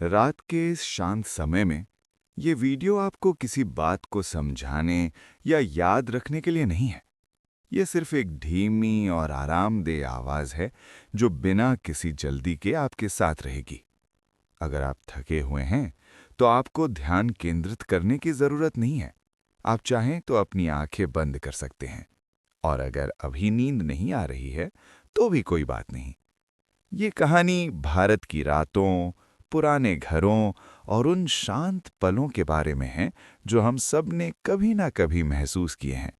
रात के इस शांत समय में ये वीडियो आपको किसी बात को समझाने या याद रखने के लिए नहीं है। ये सिर्फ एक धीमी और आरामदेह आवाज है जो बिना किसी जल्दी के आपके साथ रहेगी। अगर आप थके हुए हैं तो आपको ध्यान केंद्रित करने की जरूरत नहीं है। आप चाहें तो अपनी आंखें बंद कर सकते हैं। और अगर अभी नींद नहीं आ रही है तो भी कोई बात नहीं। ये कहानी भारत की रातों, पुराने घरों और उन शांत पलों के बारे में है जो हम सब ने कभी ना कभी महसूस किए हैं।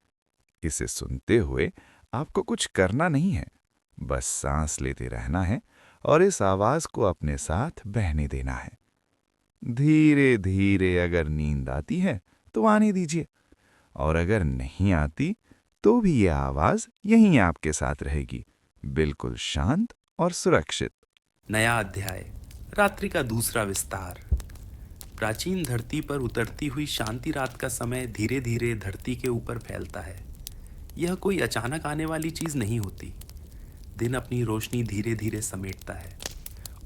इसे सुनते हुए आपको कुछ करना नहीं है, बस सांस लेते रहना है और इस आवाज को अपने साथ बहने देना है। धीरे धीरे अगर नींद आती है तो आने दीजिए, और अगर नहीं आती तो भी ये आवाज यहीं आपके साथ रहेगी, बिल्कुल शांत और सुरक्षित। नया अध्याय। रात्रि का दूसरा विस्तार। प्राचीन धरती पर उतरती हुई शांति रात का समय धीरे धीरे धरती के ऊपर फैलता है। यह कोई अचानक आने वाली चीज नहीं होती। दिन अपनी रोशनी धीरे धीरे समेटता है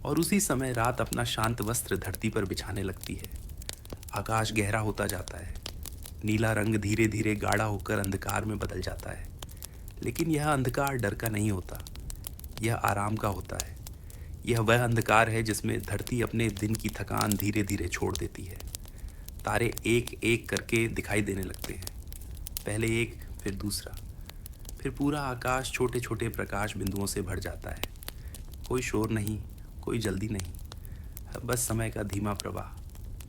और उसी समय रात अपना शांत वस्त्र धरती पर बिछाने लगती है। आकाश गहरा होता जाता है। नीला रंग धीरे धीरे गाढ़ा होकर अंधकार में बदल जाता है। लेकिन यह अंधकार डर का नहीं होता, यह आराम का होता है। यह वह अंधकार है जिसमें धरती अपने दिन की थकान धीरे धीरे छोड़ देती है। तारे एक एक करके दिखाई देने लगते हैं। पहले एक, फिर दूसरा, फिर पूरा आकाश छोटे छोटे प्रकाश बिंदुओं से भर जाता है। कोई शोर नहीं, कोई जल्दी नहीं, बस समय का धीमा प्रवाह।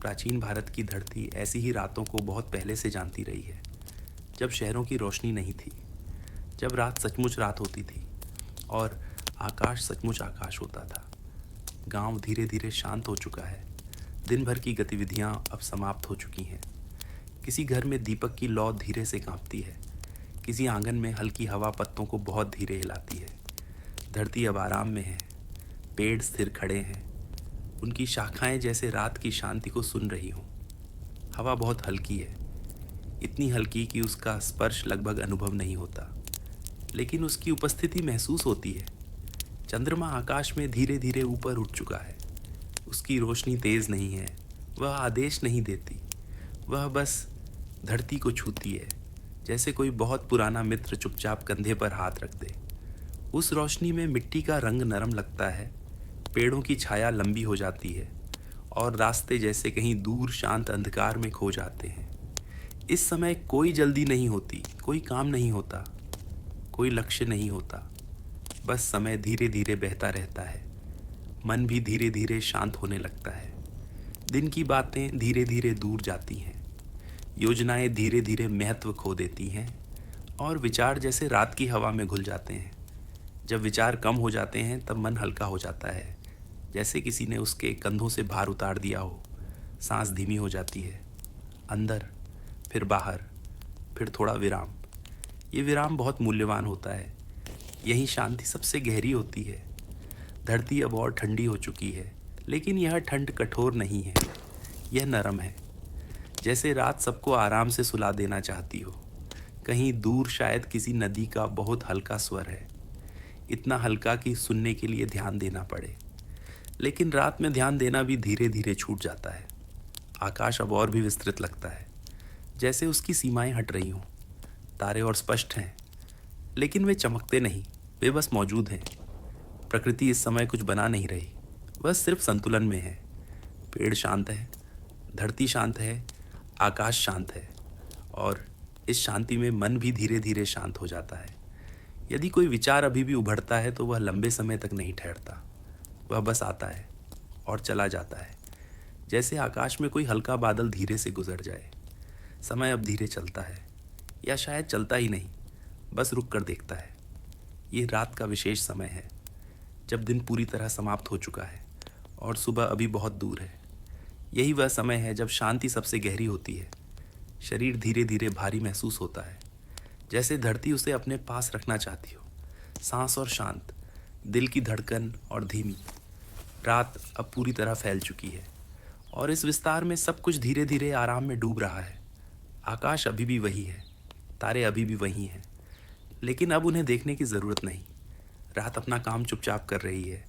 प्राचीन भारत की धरती ऐसी ही रातों को बहुत पहले से जानती रही है, जब शहरों की रोशनी नहीं थी, जब रात सचमुच रात होती थी और आकाश सचमुच आकाश होता था। गांव धीरे धीरे शांत हो चुका है। दिन भर की गतिविधियां अब समाप्त हो चुकी हैं। किसी घर में दीपक की लौ धीरे से कांपती है। किसी आंगन में हल्की हवा पत्तों को बहुत धीरे हिलाती है। धरती अब आराम में है। पेड़ स्थिर खड़े हैं, उनकी शाखाएं जैसे रात की शांति को सुन रही हों। हवा बहुत हल्की है, इतनी हल्की कि उसका स्पर्श लगभग अनुभव नहीं होता, लेकिन उसकी उपस्थिति महसूस होती है। चंद्रमा आकाश में धीरे धीरे ऊपर उठ चुका है। उसकी रोशनी तेज नहीं है, वह आदेश नहीं देती, वह बस धरती को छूती है, जैसे कोई बहुत पुराना मित्र चुपचाप कंधे पर हाथ रख दे। उस रोशनी में मिट्टी का रंग नरम लगता है, पेड़ों की छाया लंबी हो जाती है और रास्ते जैसे कहीं दूर शांत अंधकार में खो जाते हैं। इस समय कोई जल्दी नहीं होती, कोई काम नहीं होता, कोई लक्ष्य नहीं होता। बस समय धीरे धीरे बहता रहता है। मन भी धीरे धीरे शांत होने लगता है। दिन की बातें धीरे धीरे दूर जाती हैं। योजनाएं धीरे धीरे महत्व खो देती हैं और विचार जैसे रात की हवा में घुल जाते हैं। जब विचार कम हो जाते हैं तब मन हल्का हो जाता है, जैसे किसी ने उसके कंधों से भार उतार दिया हो। सांस धीमी हो जाती है। अंदर, फिर बाहर, फिर थोड़ा विराम। ये विराम बहुत मूल्यवान होता है। यही शांति सबसे गहरी होती है। धरती अब और ठंडी हो चुकी है, लेकिन यह ठंड कठोर नहीं है, यह नरम है। जैसे रात सबको आराम से सुला देना चाहती हो। कहीं दूर शायद किसी नदी का बहुत हल्का स्वर है, इतना हल्का कि सुनने के लिए ध्यान देना पड़े। लेकिन रात में ध्यान देना भी धीरे धीरे छूट जाता है। आकाश अब और भी विस्तृत लगता है, जैसे उसकी सीमाएं हट रही हों। तारे और स्पष्ट हैं, लेकिन वे चमकते नहीं, वे बस मौजूद हैं। प्रकृति इस समय कुछ बना नहीं रही, वह सिर्फ संतुलन में है। पेड़ शांत है, धरती शांत है, आकाश शांत है, और इस शांति में मन भी धीरे धीरे शांत हो जाता है। यदि कोई विचार अभी भी उभरता है तो वह लंबे समय तक नहीं ठहरता, वह बस आता है और चला जाता है, जैसे आकाश में कोई हल्का बादल धीरे से गुजर जाए। समय अब धीरे चलता है, या शायद चलता ही नहीं, बस रुक कर देखता है। ये रात का विशेष समय है, जब दिन पूरी तरह समाप्त हो चुका है और सुबह अभी बहुत दूर है। यही वह समय है जब शांति सबसे गहरी होती है। शरीर धीरे धीरे भारी महसूस होता है, जैसे धरती उसे अपने पास रखना चाहती हो। सांस और शांत, दिल की धड़कन और धीमी। रात अब पूरी तरह फैल चुकी है और इस विस्तार में सब कुछ धीरे धीरे आराम में डूब रहा है। आकाश अभी भी वही है, तारे अभी भी वही हैं, लेकिन अब उन्हें देखने की ज़रूरत नहीं। रात अपना काम चुपचाप कर रही है।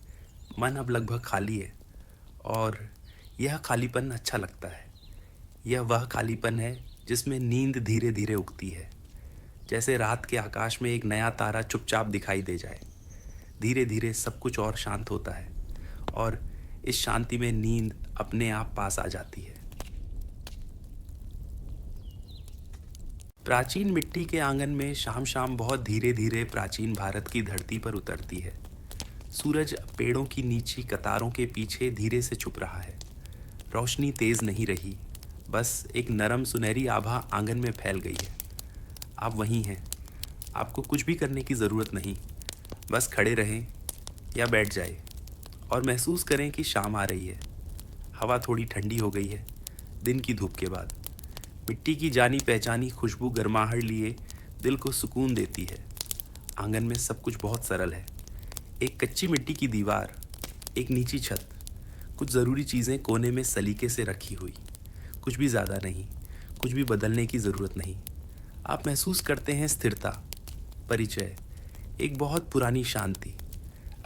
मन अब लगभग खाली है और यह खालीपन अच्छा लगता है। यह वह खालीपन है जिसमें नींद धीरे धीरे उगती है, जैसे रात के आकाश में एक नया तारा चुपचाप दिखाई दे जाए। धीरे धीरे सब कुछ और शांत होता है और इस शांति में नींद अपने आप पास आ जाती है। प्राचीन मिट्टी के आंगन में शाम शाम बहुत धीरे धीरे प्राचीन भारत की धरती पर उतरती है। सूरज पेड़ों की नीची कतारों के पीछे धीरे से छुप रहा है। रोशनी तेज नहीं रही, बस एक नरम सुनहरी आभा आंगन में फैल गई है। आप वहीं हैं। आपको कुछ भी करने की ज़रूरत नहीं, बस खड़े रहें या बैठ जाए और महसूस करें कि शाम आ रही है। हवा थोड़ी ठंडी हो गई है दिन की धूप के बाद। मिट्टी की जानी पहचानी खुशबू गर्माहट लिए दिल को सुकून देती है। आंगन में सब कुछ बहुत सरल है। एक कच्ची मिट्टी की दीवार, एक नीची छत, कुछ ज़रूरी चीज़ें कोने में सलीके से रखी हुई। कुछ भी ज़्यादा नहीं, कुछ भी बदलने की ज़रूरत नहीं। आप महसूस करते हैं स्थिरता, परिचय, एक बहुत पुरानी शांति।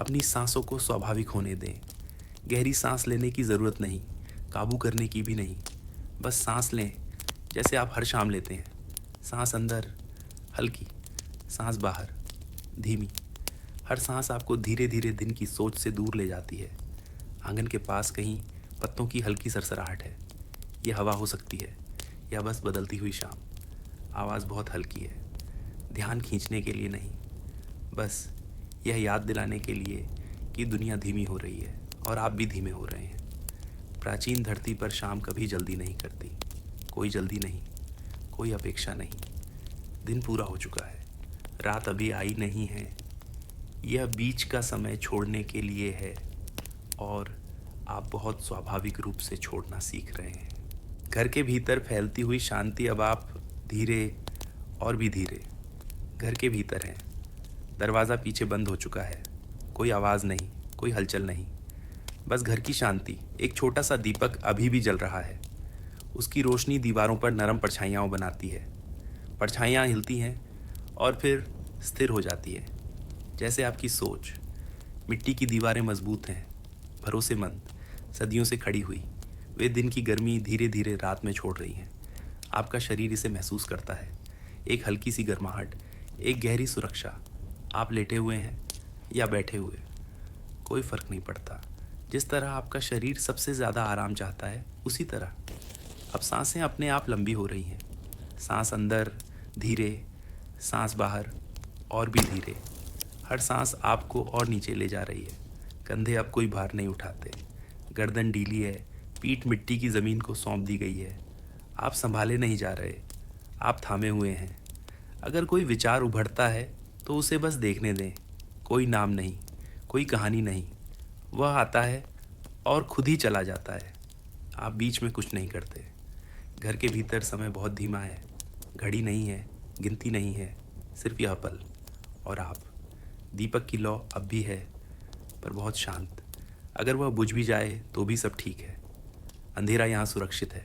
अपनी सांसों को स्वाभाविक होने दें। गहरी सांस लेने की ज़रूरत नहीं, काबू करने की भी नहीं। बस सांस लें जैसे आप हर शाम लेते हैं। सांस अंदर हल्की, सांस बाहर धीमी। हर सांस आपको धीरे धीरे दिन की सोच से दूर ले जाती है। आंगन के पास कहीं पत्तों की हल्की सरसराहट है। ये हवा हो सकती है या बस बदलती हुई शाम। आवाज़ बहुत हल्की है, ध्यान खींचने के लिए नहीं, बस यह याद दिलाने के लिए कि दुनिया धीमी हो रही है और आप भी धीमे हो रहे हैं। प्राचीन धरती पर शाम कभी जल्दी नहीं करती। कोई जल्दी नहीं, कोई अपेक्षा नहीं। दिन पूरा हो चुका है, रात अभी आई नहीं है। यह बीच का समय छोड़ने के लिए है और आप बहुत स्वाभाविक रूप से छोड़ना सीख रहे हैं। घर के भीतर फैलती हुई शांति अब आप धीरे और भी धीरे घर के भीतर हैं। दरवाज़ा पीछे बंद हो चुका है। कोई आवाज़ नहीं, कोई हलचल नहीं, बस घर की शांति। एक छोटा सा दीपक अभी भी जल रहा है। उसकी रोशनी दीवारों पर नरम परछाइयाँ बनाती है। परछाइयाँ हिलती हैं और फिर स्थिर हो जाती है, जैसे आपकी सोच। मिट्टी की दीवारें मजबूत हैं, भरोसेमंद, सदियों से खड़ी हुई। वे दिन की गर्मी धीरे धीरे रात में छोड़ रही हैं। आपका शरीर इसे महसूस करता है। एक हल्की सी गर्माहट, एक गहरी सुरक्षा। आप लेटे हुए हैं या बैठे हुए, कोई फ़र्क नहीं पड़ता। जिस तरह आपका शरीर सबसे ज़्यादा आराम चाहता है, उसी तरह अब सांसें अपने आप लंबी हो रही हैं। सांस अंदर धीरे, सांस बाहर और भी धीरे। हर सांस आपको और नीचे ले जा रही है। कंधे अब कोई भार नहीं उठाते। गर्दन ढीली है, पीठ मिट्टी की ज़मीन को सौंप दी गई है। आप संभाले नहीं जा रहे, आप थामे हुए हैं। अगर कोई विचार उभरता है तो उसे बस देखने दें। कोई नाम नहीं, कोई कहानी नहीं। वह आता है और खुद ही चला जाता है। आप बीच में कुछ नहीं करते। घर के भीतर समय बहुत धीमा है। घड़ी नहीं है, गिनती नहीं है, सिर्फ यह पल और आप। दीपक की लौ अब भी है, पर बहुत शांत। अगर वह बुझ भी जाए तो भी सब ठीक है। अंधेरा यहाँ सुरक्षित है।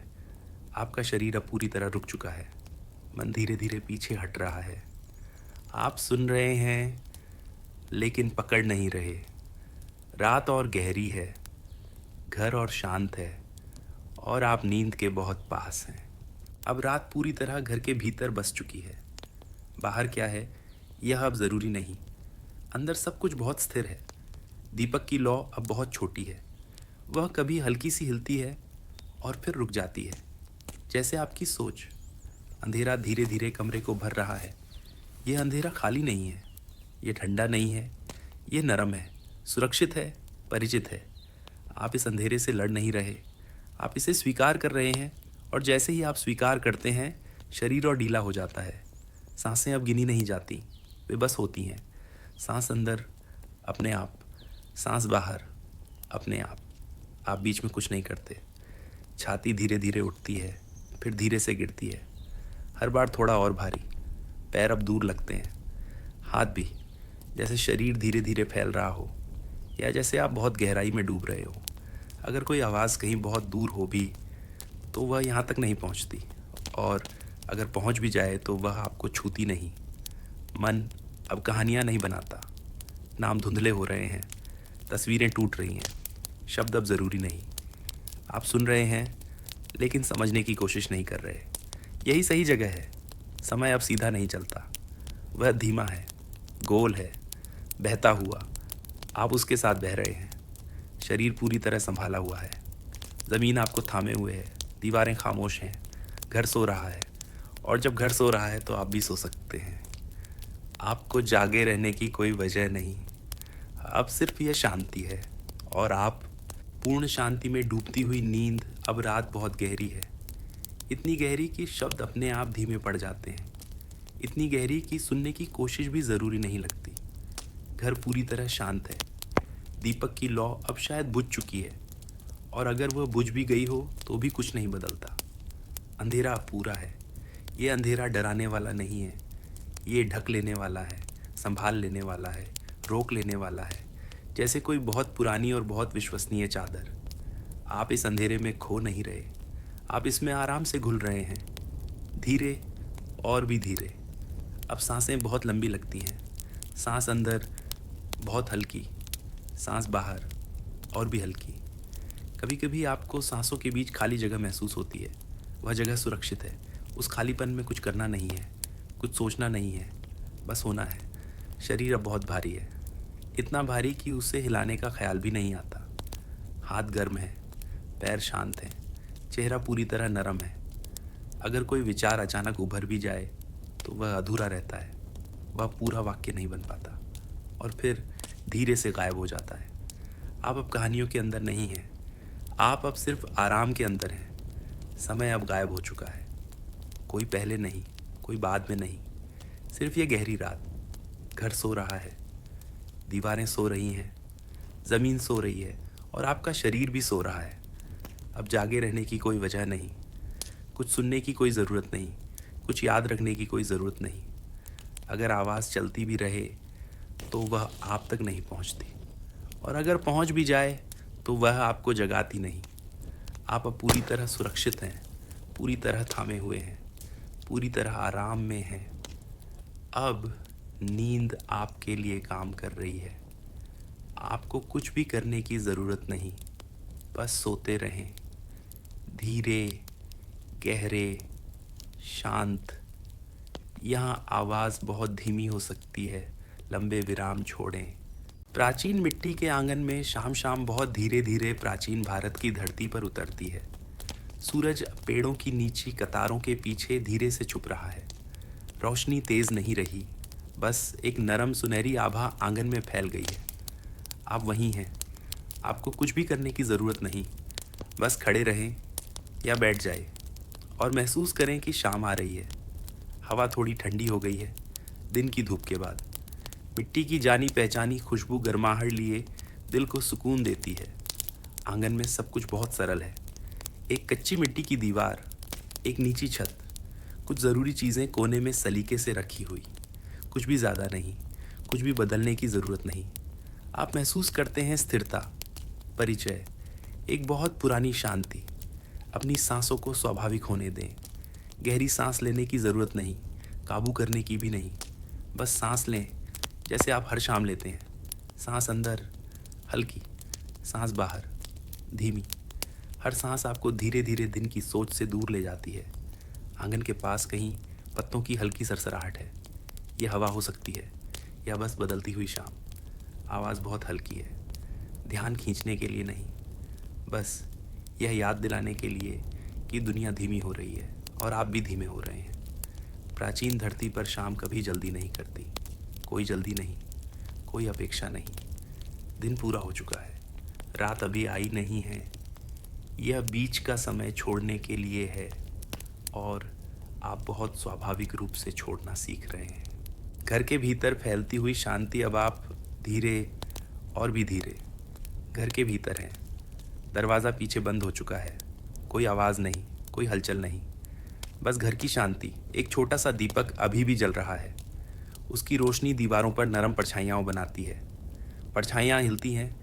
आपका शरीर अब पूरी तरह रुक चुका है। मन धीरे धीरे पीछे हट रहा है। आप सुन रहे हैं लेकिन पकड़ नहीं रहे। रात और गहरी है, घर और शांत है और आप नींद के बहुत पास हैं। अब रात पूरी तरह घर के भीतर बस चुकी है। बाहर क्या है यह अब ज़रूरी नहीं। अंदर सब कुछ बहुत स्थिर है। दीपक की लौ अब बहुत छोटी है। वह कभी हल्की सी हिलती है और फिर रुक जाती है, जैसे आपकी सोच। अंधेरा धीरे धीरे कमरे को भर रहा है। यह अंधेरा खाली नहीं है, ये ठंडा नहीं है, ये नरम है, सुरक्षित है, परिचित है। आप इस अंधेरे से लड़ नहीं रहे, आप इसे स्वीकार कर रहे हैं। और जैसे ही आप स्वीकार करते हैं, शरीर और ढीला हो जाता है। सांसें अब गिनी नहीं जाती, वे बस होती हैं। सांस अंदर अपने आप, सांस बाहर अपने आप। आप बीच में कुछ नहीं करते। छाती धीरे धीरे उठती है, फिर धीरे से गिरती है, हर बार थोड़ा और भारी। पैर अब दूर लगते हैं, हाथ भी, जैसे शरीर धीरे धीरे फैल रहा हो या जैसे आप बहुत गहराई में डूब रहे हो। अगर कोई आवाज़ कहीं बहुत दूर हो भी तो वह यहाँ तक नहीं पहुँचती, और अगर पहुँच भी जाए तो वह आपको छूती नहीं। मन अब कहानियाँ नहीं बनाता। नाम धुंधले हो रहे हैं, तस्वीरें टूट रही हैं, शब्द अब ज़रूरी नहीं। आप सुन रहे हैं लेकिन समझने की कोशिश नहीं कर रहे। यही सही जगह है। समय अब सीधा नहीं चलता, वह धीमा है, गोल है, बहता हुआ। आप उसके साथ बह रहे हैं। शरीर पूरी तरह संभाला हुआ है, ज़मीन आपको थामे हुए है, दीवारें खामोश हैं, घर सो रहा है। और जब घर सो रहा है तो आप भी सो सकते हैं। आपको जागे रहने की कोई वजह नहीं, अब सिर्फ यह शांति है। और आप पूर्ण शांति में डूबती हुई नींद। अब रात बहुत गहरी है, इतनी गहरी कि शब्द अपने आप धीमे पड़ जाते हैं, इतनी गहरी कि सुनने की कोशिश भी ज़रूरी नहीं लगती। घर पूरी तरह शांत है, दीपक की लौ अब शायद बुझ चुकी है, और अगर वह बुझ भी गई हो तो भी कुछ नहीं बदलता। अंधेरा अब पूरा है। ये अंधेरा डराने वाला नहीं है, ये ढक लेने वाला है, संभाल लेने वाला है, रोक लेने वाला है, जैसे कोई बहुत पुरानी और बहुत विश्वसनीय चादर। आप इस अंधेरे में खो नहीं रहे, आप इसमें आराम से घुल रहे हैं, धीरे और भी धीरे। अब सांसें बहुत लंबी लगती हैं, सांस अंदर बहुत हल्की, सांस बाहर और भी हल्की। कभी कभी आपको सांसों के बीच खाली जगह महसूस होती है। वह जगह सुरक्षित है, उस खालीपन में कुछ करना नहीं है, कुछ सोचना नहीं है, बस होना है। शरीर अब बहुत भारी है, इतना भारी कि उसे हिलाने का ख्याल भी नहीं आता। हाथ गर्म है, पैर शांत हैं, चेहरा पूरी तरह नरम है। अगर कोई विचार अचानक उभर भी जाए तो वह अधूरा रहता है, वह पूरा वाक्य नहीं बन पाता और फिर धीरे से गायब हो जाता है। आप अब कहानियों के अंदर नहीं हैं, आप अब सिर्फ आराम के अंदर हैं। समय अब गायब हो चुका है, कोई पहले नहीं, कोई बाद में नहीं, सिर्फ ये गहरी रात। घर सो रहा है, दीवारें सो रही हैं, ज़मीन सो रही है और आपका शरीर भी सो रहा है। अब जागे रहने की कोई वजह नहीं, कुछ सुनने की कोई ज़रूरत नहीं, कुछ याद रखने की कोई ज़रूरत नहीं। अगर आवाज़ चलती भी रहे तो वह आप तक नहीं पहुंचती, और अगर पहुंच भी जाए तो वह आपको जगाती नहीं। आप अब पूरी तरह सुरक्षित हैं, पूरी तरह थामे हुए हैं, पूरी तरह आराम में हैं। अब नींद आपके लिए काम कर रही है। आपको कुछ भी करने की ज़रूरत नहीं, बस सोते रहें, धीरे, गहरे, शांत। यहाँ आवाज़ बहुत धीमी हो सकती है, लंबे विराम छोड़ें। प्राचीन मिट्टी के आंगन में शाम शाम बहुत धीरे धीरे प्राचीन भारत की धरती पर उतरती है। सूरज पेड़ों की नीची कतारों के पीछे धीरे से छुप रहा है। रोशनी तेज़ नहीं रही, बस एक नरम सुनहरी आभा आंगन में फैल गई है। आप वहीं हैं, आपको कुछ भी करने की ज़रूरत नहीं, बस खड़े रहें या बैठ जाए और महसूस करें कि शाम आ रही है। हवा थोड़ी ठंडी हो गई है दिन की धूप के बाद। मिट्टी की जानी पहचानी खुशबू गर्माहट लिए दिल को सुकून देती है। आंगन में सब कुछ बहुत सरल है, एक कच्ची मिट्टी की दीवार, एक नीची छत, कुछ ज़रूरी चीज़ें कोने में सलीके से रखी हुई, कुछ भी ज़्यादा नहीं, कुछ भी बदलने की ज़रूरत नहीं। आप महसूस करते हैं स्थिरता, परिचय, एक बहुत पुरानी शांति। अपनी सांसों को स्वाभाविक होने दें। गहरी सांस लेने की ज़रूरत नहीं, काबू करने की भी नहीं, बस सांस लें जैसे आप हर शाम लेते हैं। सांस अंदर हल्की, सांस बाहर धीमी। हर सांस आपको धीरे धीरे दिन की सोच से दूर ले जाती है। आंगन के पास कहीं पत्तों की हल्की सरसराहट है, ये हवा हो सकती है या बस बदलती हुई शाम। आवाज़ बहुत हल्की है, ध्यान खींचने के लिए नहीं, बस यह याद दिलाने के लिए कि दुनिया धीमी हो रही है और आप भी धीमे हो रहे हैं। प्राचीन धरती पर शाम कभी जल्दी नहीं करती, कोई जल्दी नहीं, कोई अपेक्षा नहीं। दिन पूरा हो चुका है, रात अभी आई नहीं है, यह बीच का समय छोड़ने के लिए है और आप बहुत स्वाभाविक रूप से छोड़ना सीख रहे हैं। घर के भीतर फैलती हुई शांति अब आप धीरे और भी धीरे घर के भीतर हैं। दरवाज़ा पीछे बंद हो चुका है, कोई आवाज़ नहीं, कोई हलचल नहीं, बस घर की शांति। एक छोटा सा दीपक अभी भी जल रहा है, उसकी रोशनी दीवारों पर नरम परछाइयाँ बनाती है। परछाइयाँ हिलती हैं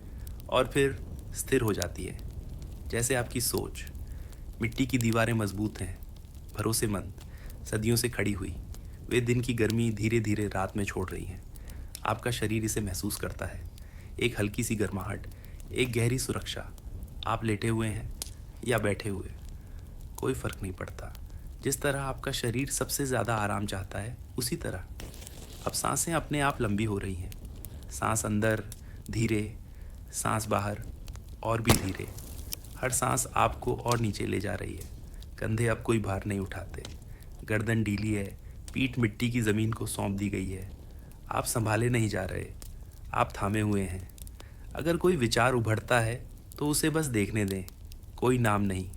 और फिर स्थिर हो जाती है, जैसे आपकी सोच। मिट्टी की दीवारें मजबूत हैं, भरोसेमंद, सदियों से खड़ी हुई। वे दिन की गर्मी धीरे धीरे रात में छोड़ रही हैं। आपका शरीर इसे महसूस करता है, एक हल्की सी गर्माहट, एक गहरी सुरक्षा। आप लेटे हुए हैं, या बैठे हुए, कोई फ़र्क नहीं पड़ता। जिस तरह आपका शरीर सबसे ज़्यादा आराम चाहता है, उसी तरह अब सांसें अपने आप लंबी हो रही हैं। सांस अंदर धीरे, सांस बाहर और भी धीरे। हर सांस आपको और नीचे ले जा रही है। कंधे अब कोई भार नहीं उठाते, गर्दन ढीली है, पीठ मिट्टी की ज़मीन को सौंप दी गई है। आप संभाले नहीं जा रहे, आप थामे हुए हैं। अगर कोई विचार उभरता है तो उसे बस देखने दें। कोई नाम नहीं,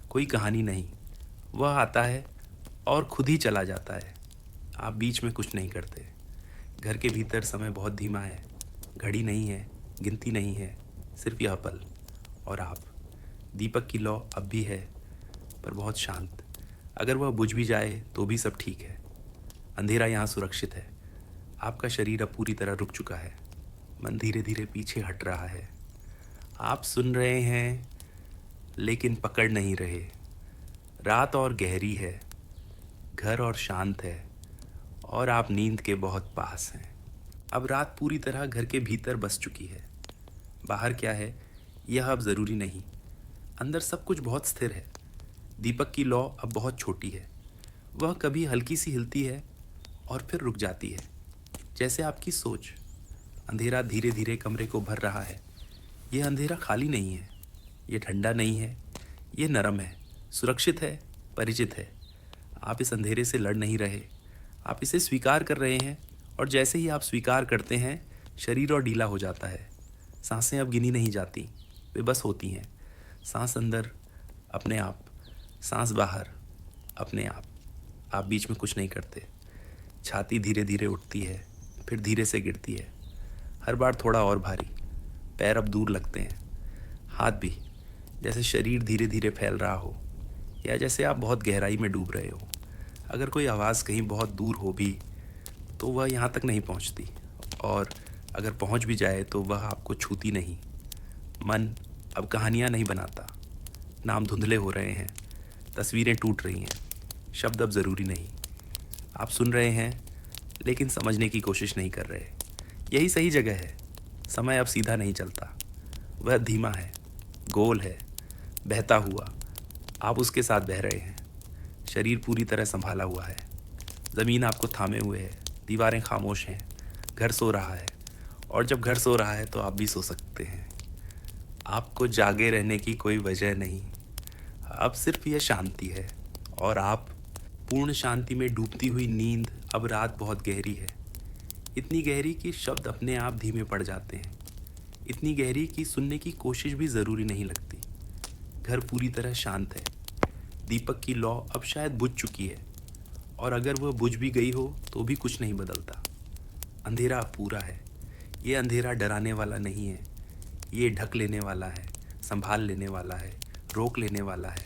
कोई कहानी नहीं, वह आता है और खुद ही चला जाता है। आप बीच में कुछ नहीं करते। घर के भीतर समय बहुत धीमा है, घड़ी नहीं है, गिनती नहीं है, सिर्फ यह पल और आप। दीपक की लौ अब भी है, पर बहुत शांत। अगर वह बुझ भी जाए तो भी सब ठीक है। अंधेरा यहाँ सुरक्षित है। आपका शरीर अब पूरी तरह रुक चुका है। मन धीरे धीरे पीछे हट रहा है। आप सुन रहे हैं लेकिन पकड़ नहीं रहे। रात और गहरी है, घर और शांत है, और आप नींद के बहुत पास हैं। अब रात पूरी तरह घर के भीतर बस चुकी है। बाहर क्या है यह अब ज़रूरी नहीं। अंदर सब कुछ बहुत स्थिर है। दीपक की लौ अब बहुत छोटी है। वह कभी हल्की सी हिलती है और फिर रुक जाती है, जैसे आपकी सोच। अंधेरा धीरे धीरे कमरे को भर रहा है। यह अंधेरा खाली नहीं है, ये ठंडा नहीं है, ये नरम है, सुरक्षित है, परिचित है। आप इस अंधेरे से लड़ नहीं रहे, आप इसे स्वीकार कर रहे हैं। और जैसे ही आप स्वीकार करते हैं, शरीर और ढीला हो जाता है। सांसें अब गिनी नहीं जाती, वे बस होती हैं। सांस अंदर अपने आप, सांस बाहर अपने आप बीच में कुछ नहीं करते। छाती धीरे धीरे उठती है, फिर धीरे से गिरती है, हर बार थोड़ा और भारी। पैर अब दूर लगते हैं, हाथ भी, जैसे शरीर धीरे धीरे फैल रहा हो, या जैसे आप बहुत गहराई में डूब रहे हो। अगर कोई आवाज़ कहीं बहुत दूर हो भी तो वह यहाँ तक नहीं पहुँचती, और अगर पहुँच भी जाए तो वह आपको छूती नहीं। मन अब कहानियाँ नहीं बनाता, नाम धुंधले हो रहे हैं, तस्वीरें टूट रही हैं, शब्द अब ज़रूरी नहीं। आप सुन रहे हैं लेकिन समझने की कोशिश नहीं कर रहे। यही सही जगह है। समय अब सीधा नहीं चलता, वह धीमा है, गोल है, बहता हुआ। आप उसके साथ बह रहे हैं। शरीर पूरी तरह संभाला हुआ है, ज़मीन आपको थामे हुए है, दीवारें खामोश हैं, घर सो रहा है। और जब घर सो रहा है तो आप भी सो सकते हैं। आपको जागे रहने की कोई वजह नहीं, अब सिर्फ यह शांति है, और आप पूर्ण शांति में डूबती हुई नींद। अब रात बहुत गहरी है, इतनी गहरी कि शब्द अपने आप धीमे पड़ जाते हैं, इतनी गहरी कि सुनने की कोशिश भी ज़रूरी नहीं लगती। घर पूरी तरह शांत है। दीपक की लौ अब शायद बुझ चुकी है, और अगर वह बुझ भी गई हो तो भी कुछ नहीं बदलता। अंधेरा अब पूरा है। ये अंधेरा डराने वाला नहीं है, ये ढक लेने वाला है, संभाल लेने वाला है, रोक लेने वाला है,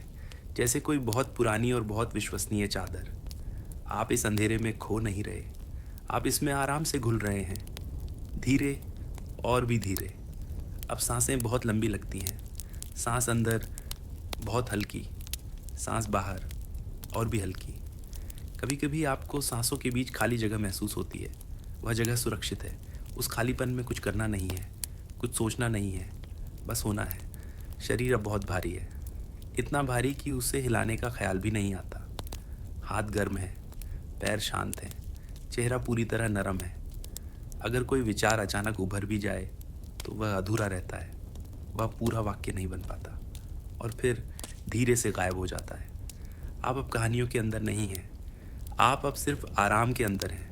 जैसे कोई बहुत पुरानी और बहुत विश्वसनीय चादर। आप इस अंधेरे में खो नहीं रहे, आप इसमें आराम से घुल रहे हैं, धीरे और भी धीरे। अब सांसें बहुत लंबी लगती हैं, सांस अंदर बहुत हल्की, सांस बाहर और भी हल्की। कभी कभी आपको सांसों के बीच खाली जगह महसूस होती है। वह जगह सुरक्षित है। उस खालीपन में कुछ करना नहीं है, कुछ सोचना नहीं है, बस होना है। शरीर अब बहुत भारी है, इतना भारी कि उसे हिलाने का ख्याल भी नहीं आता। हाथ गर्म है, पैर शांत हैं, चेहरा पूरी तरह नरम है। अगर कोई विचार अचानक उभर भी जाए तो वह अधूरा रहता है, वह पूरा वाक्य नहीं बन पाता, और फिर धीरे से गायब हो जाता है। आप अब कहानियों के अंदर नहीं हैं, आप अब सिर्फ आराम के अंदर हैं।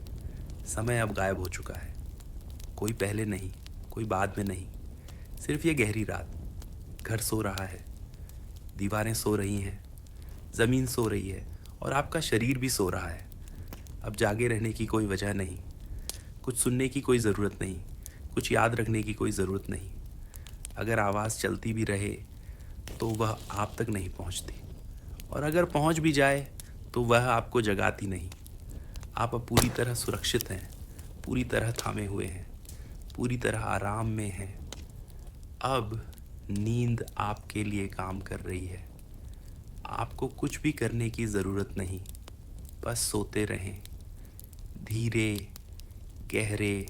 समय अब गायब हो चुका है, कोई पहले नहीं, कोई बाद में नहीं, सिर्फ ये गहरी रात। घर सो रहा है, दीवारें सो रही हैं, ज़मीन सो रही है, और आपका शरीर भी सो रहा है। अब जागे रहने की कोई वजह नहीं, कुछ सुनने की कोई ज़रूरत नहीं, कुछ याद रखने की कोई ज़रूरत नहीं। अगर आवाज़ चलती भी रहे तो वह आप तक नहीं पहुंचती, और अगर पहुंच भी जाए तो वह आपको जगाती नहीं। आप अब पूरी तरह सुरक्षित हैं, पूरी तरह थामे हुए हैं, पूरी तरह आराम में हैं। अब नींद आपके लिए काम कर रही है। आपको कुछ भी करने की ज़रूरत नहीं, बस सोते रहें, धीरे, गहरे,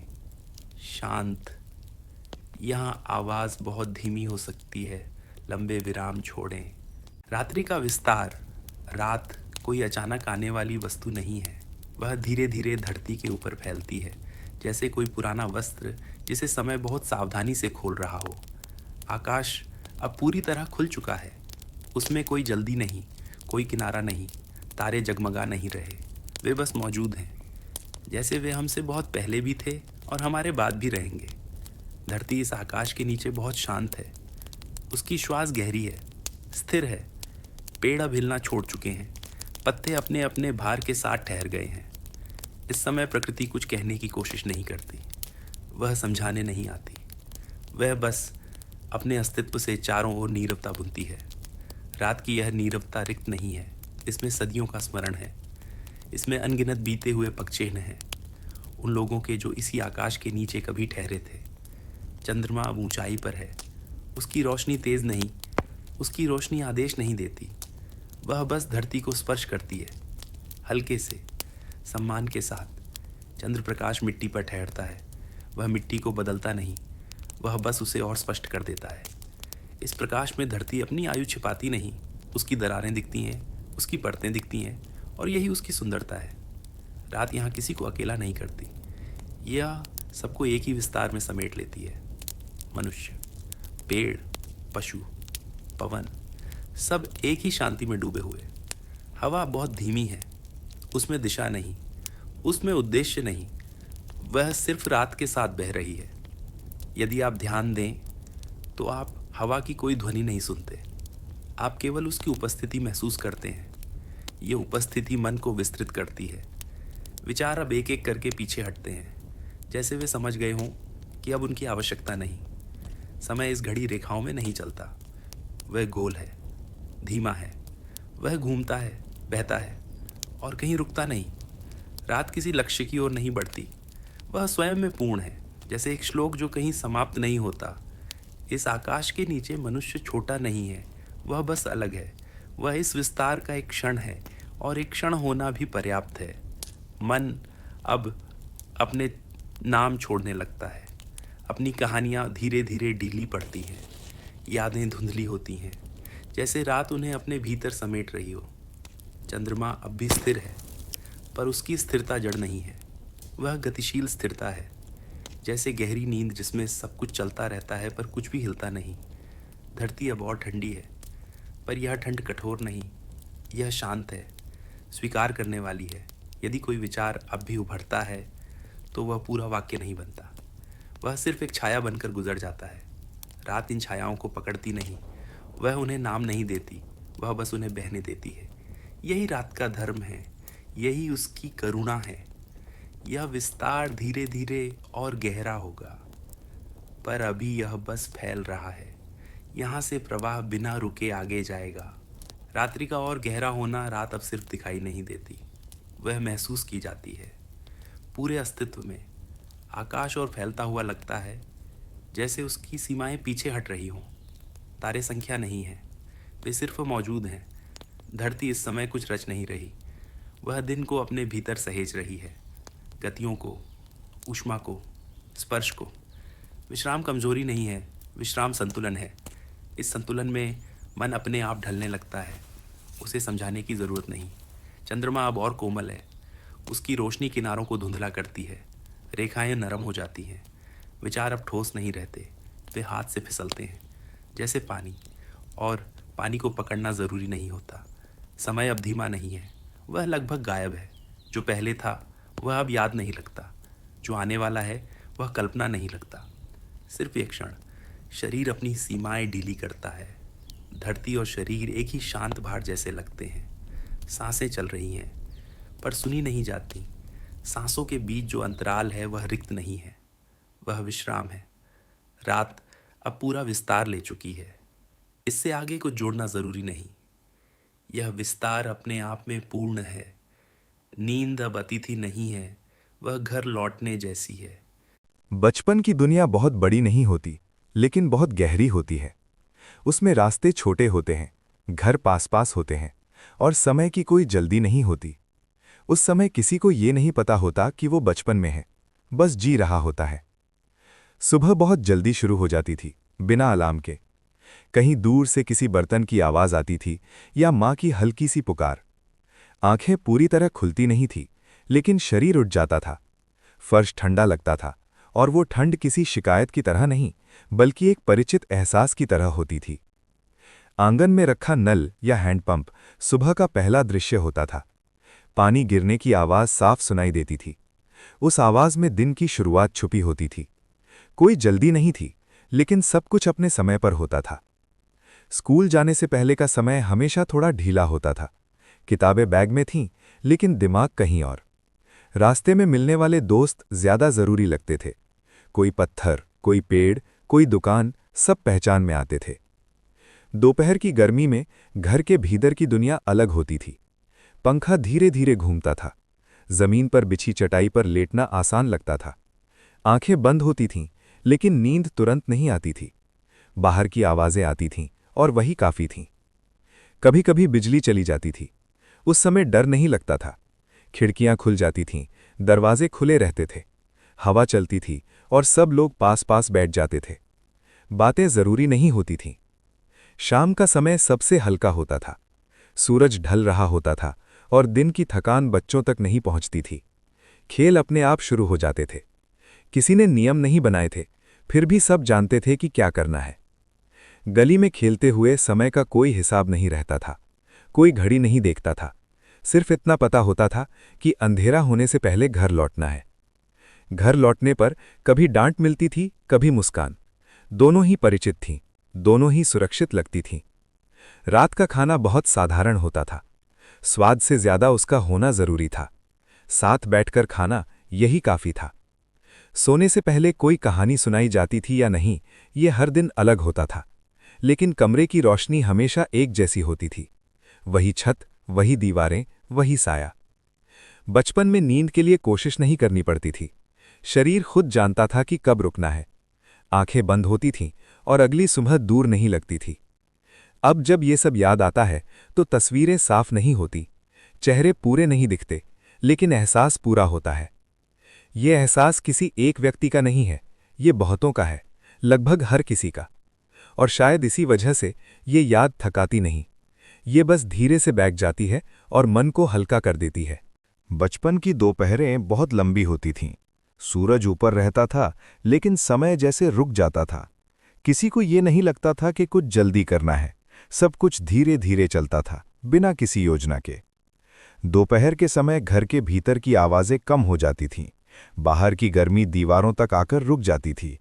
शांत। यहाँ आवाज़ बहुत धीमी हो सकती है, लंबे विराम छोड़ें, रात्रि का विस्तार। रात कोई अचानक आने वाली वस्तु नहीं है। वह धीरे धीरे धरती के ऊपर फैलती है, जैसे कोई पुराना वस्त्र जिसे समय बहुत सावधानी से खोल रहा हो। आकाश अब पूरी तरह खुल चुका है। उसमें कोई जल्दी नहीं, कोई किनारा नहीं। तारे जगमगा नहीं रहे, वे बस मौजूद हैं, जैसे वे हमसे बहुत पहले भी थे और हमारे बाद भी रहेंगे। धरती इस आकाश के नीचे बहुत शांत है। उसकी श्वास गहरी है, स्थिर है। पेड़ अब हिलना छोड़ चुके हैं, पत्ते अपने अपने भार के साथ ठहर गए हैं। इस समय प्रकृति कुछ कहने की कोशिश नहीं करती, वह समझाने नहीं आती। वह बस अपने अस्तित्व से चारों ओर नीरवता बुनती है। रात की यह नीरवता रिक्त नहीं है, इसमें सदियों का स्मरण है। इसमें अनगिनत बीते हुए पगचिह्न हैं, उन लोगों के जो इसी आकाश के नीचे कभी ठहरे थे। चंद्रमा अब ऊंचाई पर है। उसकी रोशनी तेज नहीं, उसकी रोशनी आदेश नहीं देती। वह बस धरती को स्पर्श करती है, हल्के से, सम्मान के साथ। चंद्र प्रकाश मिट्टी पर ठहरता है। वह मिट्टी को बदलता नहीं, वह बस उसे और स्पष्ट कर देता है। इस प्रकाश में धरती अपनी आयु छिपाती नहीं। उसकी दरारें दिखती हैं, उसकी परतें दिखती हैं, और यही उसकी सुंदरता है। रात यहाँ किसी को अकेला नहीं करती, यह सबको एक ही विस्तार में समेट लेती है। मनुष्य, पेड़, पशु, पवन, सब एक ही शांति में डूबे हुए। हवा बहुत धीमी है, उसमें दिशा नहीं, उसमें उद्देश्य नहीं, वह सिर्फ रात के साथ बह रही है। यदि आप ध्यान दें तो आप हवा की कोई ध्वनि नहीं सुनते, आप केवल उसकी उपस्थिति महसूस करते हैं। ये उपस्थिति मन को विस्तृत करती है। विचार अब एक एक करके पीछे हटते हैं, जैसे वे समझ गए हों कि अब उनकी आवश्यकता नहीं। समय इस घड़ी रेखाओं में नहीं चलता, वह गोल है, धीमा है। वह घूमता है, बहता है, और कहीं रुकता नहीं। रात किसी लक्ष्य की ओर नहीं बढ़ती, वह स्वयं में पूर्ण है, जैसे एक श्लोक जो कहीं समाप्त नहीं होता। इस आकाश के नीचे मनुष्य छोटा नहीं है, वह बस अलग है। वह इस विस्तार का एक क्षण है, और एक क्षण होना भी पर्याप्त है। मन अब अपने नाम छोड़ने लगता है। अपनी कहानियाँ धीरे धीरे ढीली पड़ती हैं, यादें धुंधली होती हैं, जैसे रात उन्हें अपने भीतर समेट रही हो। चंद्रमा अब भी स्थिर है, पर उसकी स्थिरता जड़ नहीं है, वह गतिशील स्थिरता है, जैसे गहरी नींद जिसमें सब कुछ चलता रहता है पर कुछ भी हिलता नहीं। धरती अब और ठंडी है, पर यह ठंड कठोर नहीं, यह शांत है, स्वीकार करने वाली है। यदि कोई विचार अब भी उभरता है तो वह पूरा वाक्य नहीं बनता, वह सिर्फ एक छाया बनकर गुजर जाता है। रात इन छायाओं को पकड़ती नहीं, वह उन्हें नाम नहीं देती, वह बस उन्हें बहने देती है। यही रात का धर्म है, यही उसकी करुणा है। यह विस्तार धीरे धीरे और गहरा होगा, पर अभी यह बस फैल रहा है। यहाँ से प्रवाह बिना रुके आगे जाएगा। रात्रि का और गहरा होना रात अब सिर्फ दिखाई नहीं देती, वह महसूस की जाती है पूरे अस्तित्व में। आकाश और फैलता हुआ लगता है जैसे उसकी सीमाएं पीछे हट रही हों। तारे संख्या नहीं है, वे सिर्फ मौजूद हैं। धरती इस समय कुछ रच नहीं रही, वह दिन को अपने भीतर सहेज रही है, गतियों को, ऊष्मा को, स्पर्श को। विश्राम कमजोरी नहीं है, विश्राम संतुलन है। इस संतुलन में मन अपने आप ढलने लगता है, उसे समझाने की ज़रूरत नहीं। चंद्रमा अब और कोमल है, उसकी रोशनी किनारों को धुंधला करती है, रेखाएं नरम हो जाती हैं। विचार अब ठोस नहीं रहते, वे हाथ से फिसलते हैं जैसे पानी, और पानी को पकड़ना ज़रूरी नहीं होता। समय अब धीमा नहीं है, वह लगभग गायब है। जो पहले था वह अब याद नहीं लगता, जो आने वाला है वह कल्पना नहीं लगता। सिर्फ एक क्षण शरीर अपनी सीमाएं ढीली करता है। धरती और शरीर एक ही शांत भार जैसे लगते हैं। सांसें चल रही हैं, पर सुनी नहीं जाती। सांसों के बीच जो अंतराल है वह रिक्त नहीं है, वह विश्राम है। रात अब पूरा विस्तार ले चुकी है, इससे आगे कुछ जोड़ना ज़रूरी नहीं। यह विस्तार अपने आप में पूर्ण है। नींद अब अतिथि नहीं है, वह घर लौटने जैसी है। बचपन की दुनिया बहुत बड़ी नहीं होती, लेकिन बहुत गहरी होती है। उसमें रास्ते छोटे होते हैं, घर पास पास होते हैं, और समय की कोई जल्दी नहीं होती। उस समय किसी को ये नहीं पता होता कि वो बचपन में है, बस जी रहा होता है। सुबह बहुत जल्दी शुरू हो जाती थी, बिना अलार्म के। कहीं दूर से किसी बर्तन की आवाज आती थी या माँ की हल्की सी पुकार। आंखें पूरी तरह खुलती नहीं थी, लेकिन शरीर उठ जाता था। फर्श ठंडा लगता था, और वो ठंड किसी शिकायत की तरह नहीं, बल्कि एक परिचित एहसास की तरह होती थी। आंगन में रखा नल या हैंडपंप सुबह का पहला दृश्य होता था। पानी गिरने की आवाज साफ सुनाई देती थी। उस आवाज में दिन की शुरुआत छुपी होती थी। कोई जल्दी नहीं थी, लेकिन सब कुछ अपने समय पर होता था। स्कूल जाने से पहले का समय हमेशा थोड़ा ढीला होता था। किताबें बैग में थीं, लेकिन दिमाग कहीं और। रास्ते में मिलने वाले दोस्त ज्यादा जरूरी लगते थे। कोई पत्थर, कोई पेड़, कोई दुकान, सब पहचान में आते थे। दोपहर की गर्मी में घर के भीतर की दुनिया अलग होती थी। पंखा धीरे धीरे घूमता था। जमीन पर बिछी चटाई पर लेटना आसान लगता था। आंखें बंद होती थीं, लेकिन नींद तुरंत नहीं आती थी। बाहर की आवाजें आती थीं, और वही काफी थीं। कभी कभी बिजली चली जाती थी। उस समय डर नहीं लगता था। खिड़कियां खुल जाती थीं, दरवाजे खुले रहते थे। हवा चलती थी, और सब लोग पास पास बैठ जाते थे। बातें जरूरी नहीं होती थीं। शाम का समय सबसे हल्का होता था। सूरज ढल रहा होता था, और दिन की थकान बच्चों तक नहीं पहुंचती थी। खेल अपने आप शुरू हो जाते थे। किसी ने नियम नहीं बनाए थे, फिर भी सब जानते थे कि क्या करना है। गली में खेलते हुए समय का कोई हिसाब नहीं रहता था। कोई घड़ी नहीं देखता था। सिर्फ इतना पता होता था कि अंधेरा होने से पहले घर लौटना है। घर लौटने पर कभी डांट मिलती थी, कभी मुस्कान। दोनों ही परिचित थीं, दोनों ही सुरक्षित लगती थीं। रात का खाना बहुत साधारण होता था। स्वाद से ज्यादा उसका होना जरूरी था। साथ बैठकर खाना, यही काफी था। सोने से पहले कोई कहानी सुनाई जाती थी या नहीं, ये हर दिन अलग होता था। लेकिन कमरे की रोशनी हमेशा एक जैसी होती थी। वही छत, वही दीवारें, वही साया। बचपन में नींद के लिए कोशिश नहीं करनी पड़ती थी। शरीर खुद जानता था कि कब रुकना है। आंखें बंद होती थीं, और अगली सुबह दूर नहीं लगती थी। अब जब ये सब याद आता है, तो तस्वीरें साफ नहीं होती, चेहरे पूरे नहीं दिखते, लेकिन एहसास पूरा होता है। ये एहसास किसी एक व्यक्ति का नहीं है, ये बहुतों का है, लगभग हर किसी का। और शायद इसी वजह से ये याद थकाती नहीं। ये बस धीरे से बैठ जाती है और मन को हल्का कर देती है। बचपन की दोपहरें बहुत लंबी होती थीं। सूरज ऊपर रहता था, लेकिन समय जैसे रुक जाता था। किसी को ये नहीं लगता था कि कुछ जल्दी करना है। सब कुछ धीरे धीरे चलता था, बिना किसी योजना के। दोपहर के समय घर के भीतर की आवाजें कम हो जाती थीं। बाहर की गर्मी दीवारों तक आकर रुक जाती थी।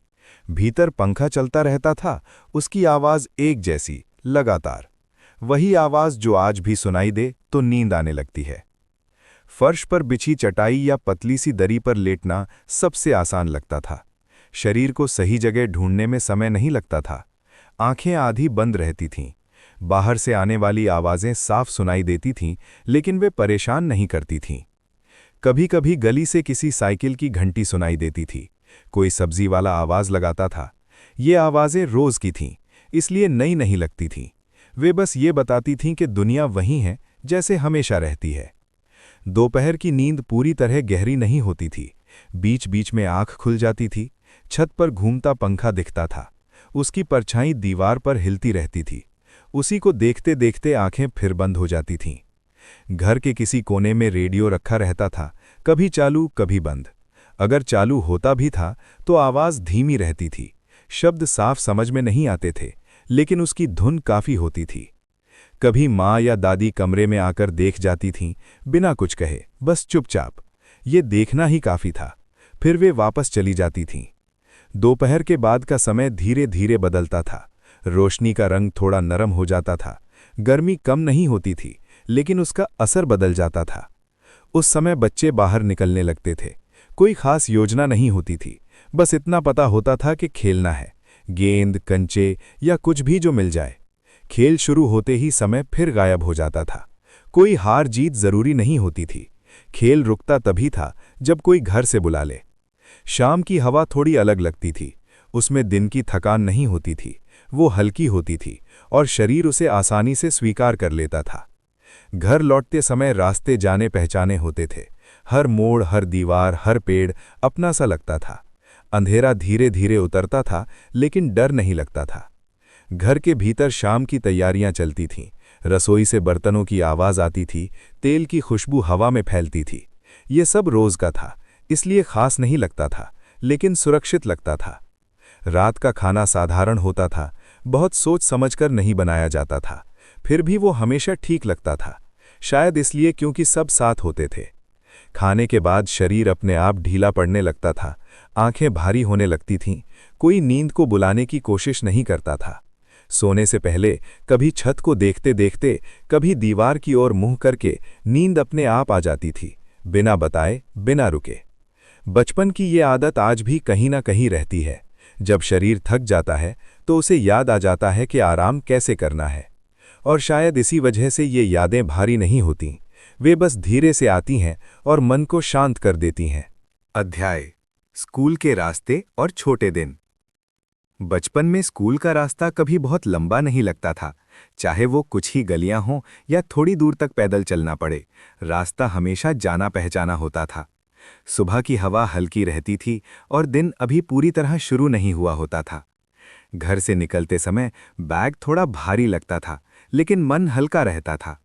भीतर पंखा चलता रहता था, उसकी आवाज एक जैसी, लगातार। वही आवाज जो आज भी सुनाई दे तो नींद आने लगती है। फर्श पर बिछी चटाई या पतली सी दरी पर लेटना सबसे आसान लगता था। शरीर को सही जगह ढूंढने में समय नहीं लगता था। आंखें आधी बंद रहती थीं। बाहर से आने वाली आवाजें साफ सुनाई देती थीं, लेकिन वे परेशान नहीं करती थीं। कभी कभी गली से किसी साइकिल की घंटी सुनाई देती थी। कोई सब्जी वाला आवाज लगाता था। ये आवाजें रोज की थीं, इसलिए नई नहीं लगती थीं। वे बस ये बताती थीं कि दुनिया वही है जैसे हमेशा रहती है। दोपहर की नींद पूरी तरह गहरी नहीं होती थी। बीच बीच में आंख खुल जाती थी। छत पर घूमता पंखा दिखता था। उसकी परछाई दीवार पर हिलती रहती थी। उसी को देखते देखते आंखें फिर बंद हो जाती थीं। घर के किसी कोने में रेडियो रखा रहता था, कभी चालू कभी बंद। अगर चालू होता भी था तो आवाज धीमी रहती थी। शब्द साफ समझ में नहीं आते थे, लेकिन उसकी धुन काफी होती थी। कभी माँ या दादी कमरे में आकर देख जाती थीं, बिना कुछ कहे, बस चुपचाप। ये देखना ही काफी था। फिर वे वापस चली जाती थीं। दोपहर के बाद का समय धीरे धीरे बदलता था। रोशनी का रंग थोड़ा नरम हो जाता था। गर्मी कम नहीं होती थी, लेकिन उसका असर बदल जाता था। उस समय बच्चे बाहर निकलने लगते थे। कोई खास योजना नहीं होती थी, बस इतना पता होता था कि खेलना है, गेंद, कंचे या कुछ भी जो मिल जाए। खेल शुरू होते ही समय फिर गायब हो जाता था। कोई हार जीत जरूरी नहीं होती थी। खेल रुकता तभी था जब कोई घर से बुला ले। शाम की हवा थोड़ी अलग लगती थी। उसमें दिन की थकान नहीं होती थी, वो हल्की होती थी और शरीर उसे आसानी से स्वीकार कर लेता था। घर लौटते समय रास्ते जाने पहचाने होते थे। हर मोड़, हर दीवार, हर पेड़ अपना सा लगता था। अंधेरा धीरे धीरे उतरता था, लेकिन डर नहीं लगता था। घर के भीतर शाम की तैयारियां चलती थीं। रसोई से बर्तनों की आवाज आती थी, तेल की खुशबू हवा में फैलती थी। ये सब रोज का था, इसलिए खास नहीं लगता था, लेकिन सुरक्षित लगता था। रात का खाना साधारण होता था, बहुत सोच समझकर नहीं बनाया जाता था, फिर भी वो हमेशा ठीक लगता था। शायद इसलिए क्योंकि सब साथ होते थे। खाने के बाद शरीर अपने आप ढीला पड़ने लगता था, आंखें भारी होने लगती थीं, कोई नींद को बुलाने की कोशिश नहीं करता था। सोने से पहले कभी छत को देखते देखते, कभी दीवार की ओर मुंह करके नींद अपने आप आ जाती थी, बिना बताए, बिना रुके। बचपन की ये आदत आज भी कहीं ना कहीं रहती है। जब शरीर थक जाता है तो उसे याद आ जाता है कि आराम कैसे करना है। और शायद इसी वजह से ये यादें भारी नहीं होती, वे बस धीरे से आती हैं और मन को शांत कर देती हैं। अध्याय: स्कूल के रास्ते और छोटे दिन। बचपन में स्कूल का रास्ता कभी बहुत लंबा नहीं लगता था, चाहे वो कुछ ही गलियां हों या थोड़ी दूर तक पैदल चलना पड़े। रास्ता हमेशा जाना पहचाना होता था। सुबह की हवा हल्की रहती थी और दिन अभी पूरी तरह शुरू नहीं हुआ होता था। घर से निकलते समय बैग थोड़ा भारी लगता था, लेकिन मन हल्का रहता था।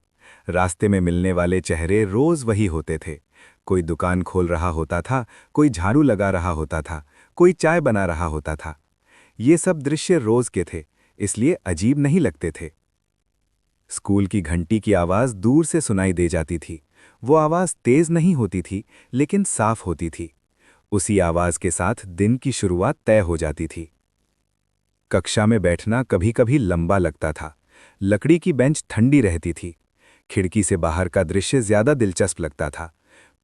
रास्ते में मिलने वाले चेहरे रोज वही होते थे। कोई दुकान खोल रहा होता था, कोई झाड़ू लगा रहा होता था, कोई चाय बना रहा होता था। ये सब दृश्य रोज के थे, इसलिए अजीब नहीं लगते थे। स्कूल की घंटी की आवाज दूर से सुनाई दे जाती थी। वो आवाज तेज नहीं होती थी, लेकिन साफ होती थी। उसी आवाज के साथ दिन की शुरुआत तय हो जाती थी। कक्षा में बैठना कभी कभी लंबा लगता था। लकड़ी की बेंच ठंडी रहती थी। खिड़की से बाहर का दृश्य ज्यादा दिलचस्प लगता था।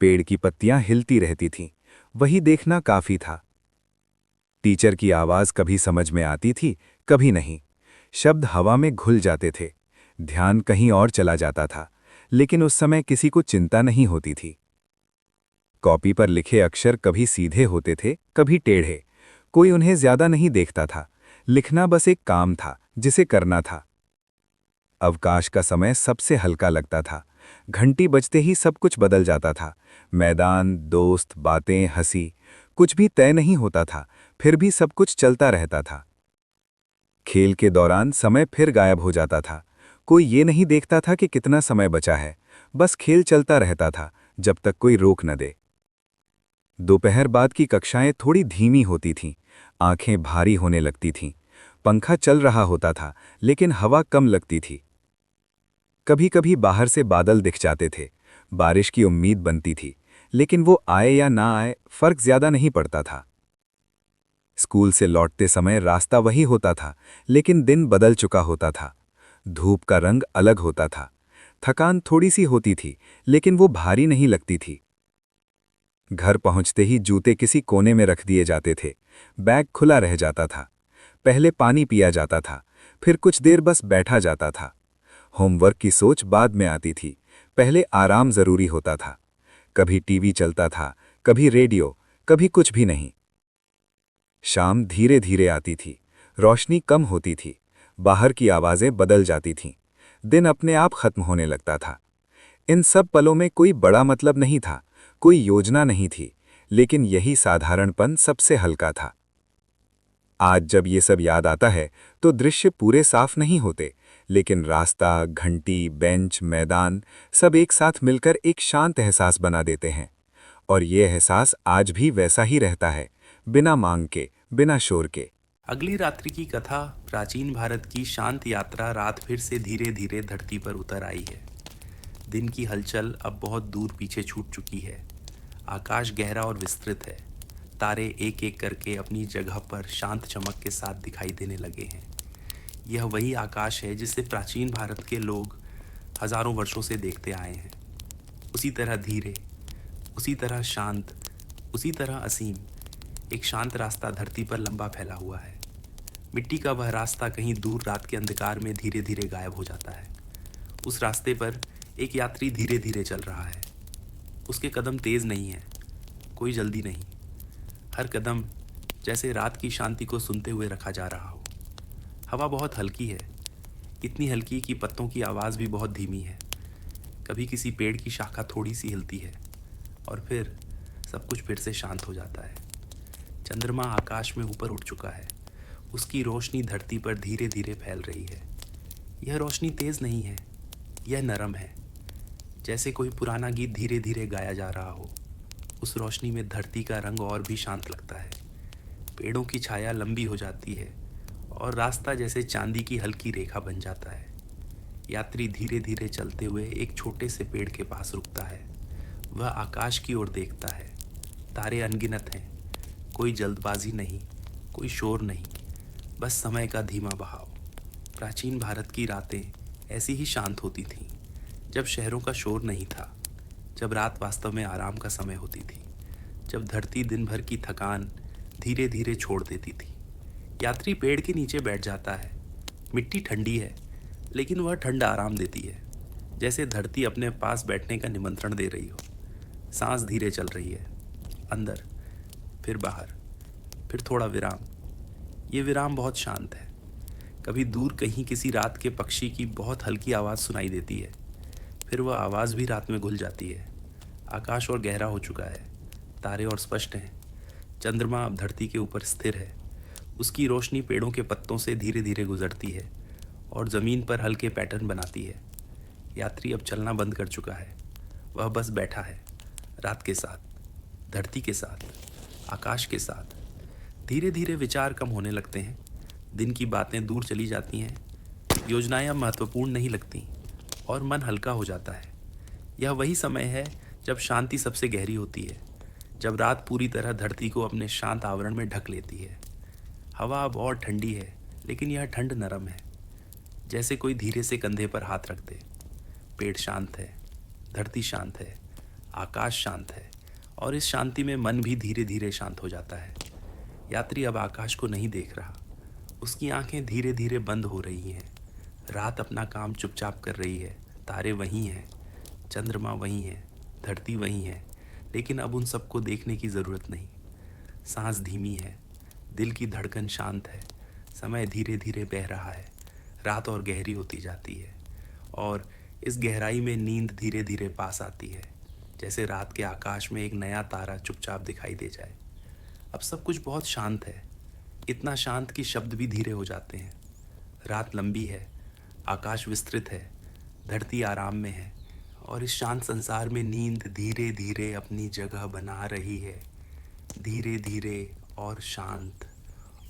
पेड़ की पत्तियां हिलती रहती थीं, वही देखना काफी था। टीचर की आवाज कभी समझ में आती थी, कभी नहीं। शब्द हवा में घुल जाते थे, ध्यान कहीं और चला जाता था, लेकिन उस समय किसी को चिंता नहीं होती थी। कॉपी पर लिखे अक्षर कभी सीधे होते थे, कभी टेढ़े। कोई उन्हें ज्यादा नहीं देखता था। लिखना बस एक काम था जिसे करना था। अवकाश का समय सबसे हल्का लगता था। घंटी बजते ही सब कुछ बदल जाता था। मैदान, दोस्त, बातें, हंसी, कुछ भी तय नहीं होता था, फिर भी सब कुछ चलता रहता था। खेल के दौरान समय फिर गायब हो जाता था। कोई ये नहीं देखता था कि कितना समय बचा है, बस खेल चलता रहता था जब तक कोई रोक न दे। दोपहर बाद की कक्षाएं थोड़ी धीमी होती थीं, आंखें भारी होने लगती थीं। पंखा चल रहा होता था, लेकिन हवा कम लगती थी। कभी कभी बाहर से बादल दिख जाते थे, बारिश की उम्मीद बनती थी, लेकिन वो आए या ना आए फर्क ज्यादा नहीं पड़ता था। स्कूल से लौटते समय रास्ता वही होता था, लेकिन दिन बदल चुका होता था। धूप का रंग अलग होता था। थकान थोड़ी सी होती थी, लेकिन वो भारी नहीं लगती थी। घर पहुंचते ही जूते किसी कोने में रख दिए जाते थे। बैग खुला रह जाता था। पहले पानी पिया जाता था, फिर कुछ देर बस बैठा जाता था। होमवर्क की सोच बाद में आती थी, पहले आराम जरूरी होता था। कभी टीवी चलता था, कभी रेडियो, कभी कुछ भी नहीं। शाम धीरे धीरे आती थी, रोशनी कम होती थी, बाहर की आवाजें बदल जाती थीं। दिन अपने आप खत्म होने लगता था। इन सब पलों में कोई बड़ा मतलब नहीं था, कोई योजना नहीं थी, लेकिन यही साधारणपन सबसे हल्का था। आज जब ये सब याद आता है तो दृश्य पूरे साफ नहीं होते, लेकिन रास्ता, घंटी, बेंच, मैदान सब एक साथ मिलकर एक शांत एहसास बना देते हैं। और ये एहसास आज भी वैसा ही रहता है, बिना मांग के, बिना शोर के। अगली रात्रि की कथा प्राचीन भारत की शांत यात्रा रात फिर से धीरे धीरे धरती पर उतर आई है। दिन की हलचल अब बहुत दूर पीछे छूट चुकी है। आकाश गहरा और विस्तृत है। तारे एक एक करके अपनी जगह पर शांत चमक के साथ दिखाई देने लगे हैं। यह वही आकाश है जिसे प्राचीन भारत के लोग हजारों वर्षों से देखते आए हैं। उसी तरह धीरे, उसी तरह शांत, उसी तरह असीम। एक शांत रास्ता धरती पर लंबा फैला हुआ है। मिट्टी का वह रास्ता कहीं दूर रात के अंधकार में धीरे धीरे गायब हो जाता है। उस रास्ते पर एक यात्री धीरे धीरे चल रहा है। उसके कदम तेज नहीं है, कोई जल्दी नहीं। हर कदम जैसे रात की शांति को सुनते हुए रखा जा रहा हो। हवा बहुत हल्की है, इतनी हल्की कि पत्तों की आवाज़ भी बहुत धीमी है। कभी किसी पेड़ की शाखा थोड़ी सी हिलती है और फिर सब कुछ फिर से शांत हो जाता है। चंद्रमा आकाश में ऊपर उठ चुका है। उसकी रोशनी धरती पर धीरे धीरे फैल रही है। यह रोशनी तेज नहीं है, यह नरम है, जैसे कोई पुराना गीत धीरे धीरे गाया जा रहा हो। उस रोशनी में धरती का रंग और भी शांत लगता है। पेड़ों की छाया लंबी हो जाती है और रास्ता जैसे चांदी की हल्की रेखा बन जाता है। यात्री धीरे धीरे चलते हुए एक छोटे से पेड़ के पास रुकता है। वह आकाश की ओर देखता है। तारे अनगिनत हैं, कोई जल्दबाजी नहीं, कोई शोर नहीं, बस समय का धीमा बहाव। प्राचीन भारत की रातें ऐसी ही शांत होती थीं, जब शहरों का शोर नहीं था, जब रात वास्तव में आराम का समय होती थी, जब धरती दिन भर की थकान धीरे धीरे छोड़ देती थी। यात्री पेड़ के नीचे बैठ जाता है। मिट्टी ठंडी है, लेकिन वह ठंड आराम देती है, जैसे धरती अपने पास बैठने का निमंत्रण दे रही हो। सांस धीरे चल रही है, अंदर, फिर बाहर, फिर थोड़ा विराम। ये विराम बहुत शांत है। कभी दूर कहीं किसी रात के पक्षी की बहुत हल्की आवाज़ सुनाई देती है, फिर वह आवाज़ भी रात में घुल जाती है। आकाश और गहरा हो चुका है, तारे और स्पष्ट हैं। चंद्रमा अब धरती के ऊपर स्थिर है। उसकी रोशनी पेड़ों के पत्तों से धीरे धीरे गुजरती है और ज़मीन पर हल्के पैटर्न बनाती है। यात्री अब चलना बंद कर चुका है। वह बस बैठा है, रात के साथ, धरती के साथ, आकाश के साथ। धीरे धीरे विचार कम होने लगते हैं। दिन की बातें दूर चली जाती हैं। योजनाएं अब महत्वपूर्ण नहीं लगती और मन हल्का हो जाता है। यह वही समय है जब शांति सबसे गहरी होती है, जब रात पूरी तरह धरती को अपने शांत आवरण में ढक लेती है। हवा अब और ठंडी है, लेकिन यह ठंड नरम है, जैसे कोई धीरे से कंधे पर हाथ रख दे। पेड़ शांत है, धरती शांत है, आकाश शांत है, और इस शांति में मन भी धीरे धीरे शांत हो जाता है। यात्री अब आकाश को नहीं देख रहा। उसकी आंखें धीरे धीरे बंद हो रही हैं। रात अपना काम चुपचाप कर रही है। तारे वहीं हैं, चंद्रमा वहीं है, धरती वहीं है, लेकिन अब उन सबको देखने की ज़रूरत नहीं। सांस धीमी है, दिल की धड़कन शांत है, समय धीरे धीरे बह रहा है। रात और गहरी होती जाती है और इस गहराई में नींद धीरे धीरे पास आती है, जैसे रात के आकाश में एक नया तारा चुपचाप दिखाई दे जाए। अब सब कुछ बहुत शांत है, इतना शांत कि शब्द भी धीरे हो जाते हैं। रात लंबी है, आकाश विस्तृत है, धरती आराम में है, और इस शांत संसार में नींद धीरे धीरे अपनी जगह बना रही है। धीरे धीरे और शांत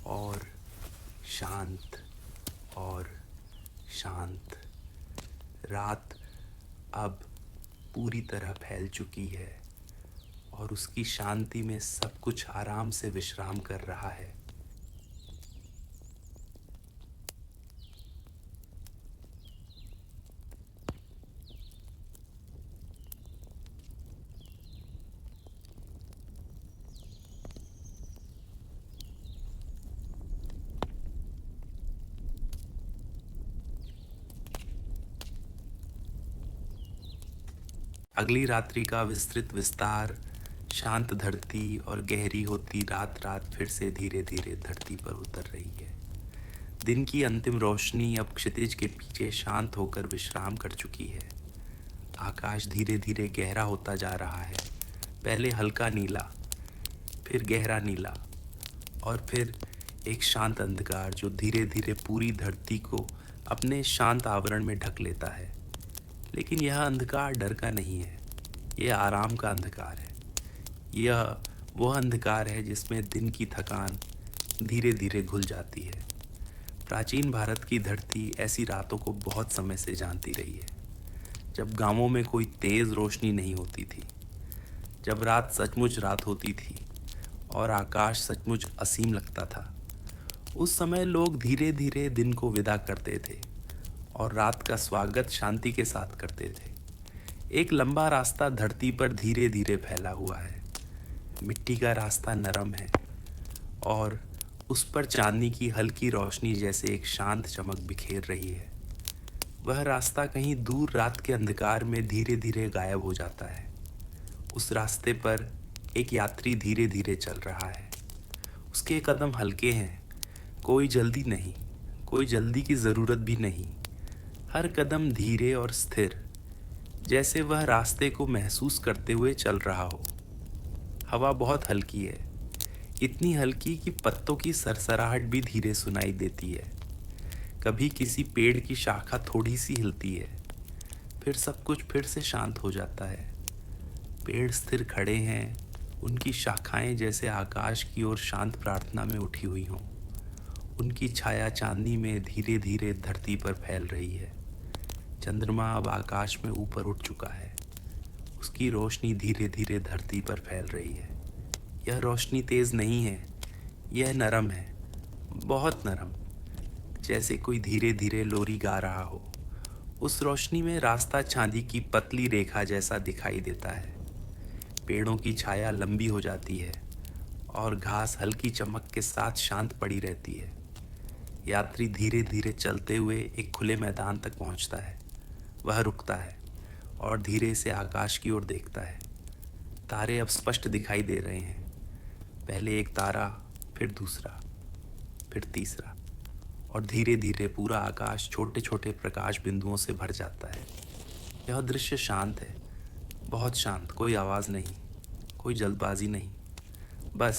और शांत और शांत। रात अब पूरी तरह फैल चुकी है और उसकी शांति में सब कुछ आराम से विश्राम कर रहा है। अगली रात्रि का विस्तृत विस्तार, शांत धरती और गहरी होती रात। रात फिर से धीरे धीरे धरती पर उतर रही है। दिन की अंतिम रोशनी अब क्षितिज के पीछे शांत होकर विश्राम कर चुकी है। आकाश धीरे धीरे गहरा होता जा रहा है। पहले हल्का नीला, फिर गहरा नीला, और फिर एक शांत अंधकार जो धीरे धीरे पूरी धरती को अपने शांत आवरण में ढक लेता है। लेकिन यह अंधकार डर का नहीं है, यह आराम का अंधकार है। यह वह अंधकार है जिसमें दिन की थकान धीरे धीरे घुल जाती है। प्राचीन भारत की धरती ऐसी रातों को बहुत समय से जानती रही है, जब गांवों में कोई तेज़ रोशनी नहीं होती थी, जब रात सचमुच रात होती थी और आकाश सचमुच असीम लगता था। उस समय लोग धीरे धीरे दिन को विदा करते थे और रात का स्वागत शांति के साथ करते थे। एक लंबा रास्ता धरती पर धीरे धीरे फैला हुआ है। मिट्टी का रास्ता नरम है और उस पर चांदनी की हल्की रोशनी जैसे एक शांत चमक बिखेर रही है। वह रास्ता कहीं दूर रात के अंधकार में धीरे धीरे गायब हो जाता है। उस रास्ते पर एक यात्री धीरे धीरे चल रहा है। उसके कदम हल्के हैं, कोई जल्दी नहीं, कोई जल्दी की ज़रूरत भी नहीं। हर कदम धीरे और स्थिर, जैसे वह रास्ते को महसूस करते हुए चल रहा हो। हवा बहुत हल्की है, इतनी हल्की कि पत्तों की सरसराहट भी धीरे सुनाई देती है। कभी किसी पेड़ की शाखा थोड़ी सी हिलती है, फिर सब कुछ फिर से शांत हो जाता है। पेड़ स्थिर खड़े हैं, उनकी शाखाएं जैसे आकाश की ओर शांत प्रार्थना में उठी हुई हों। उनकी छाया चांदनी में धीरे धीरे धरती पर फैल रही है। चंद्रमा अब आकाश में ऊपर उठ चुका है। उसकी रोशनी धीरे धीरे धरती पर फैल रही है। यह रोशनी तेज नहीं है, यह नरम है, बहुत नरम, जैसे कोई धीरे धीरे लोरी गा रहा हो। उस रोशनी में रास्ता चांदी की पतली रेखा जैसा दिखाई देता है। पेड़ों की छाया लंबी हो जाती है और घास हल्की चमक के साथ शांत पड़ी रहती है। यात्री धीरे धीरे चलते हुए एक खुले मैदान तक पहुंचता है। वह रुकता है और धीरे से आकाश की ओर देखता है। तारे अब स्पष्ट दिखाई दे रहे हैं। पहले एक तारा, फिर दूसरा, फिर तीसरा, और धीरे धीरे पूरा आकाश छोटे छोटे प्रकाश बिंदुओं से भर जाता है। यह दृश्य शांत है, बहुत शांत। कोई आवाज़ नहीं, कोई जल्दबाजी नहीं, बस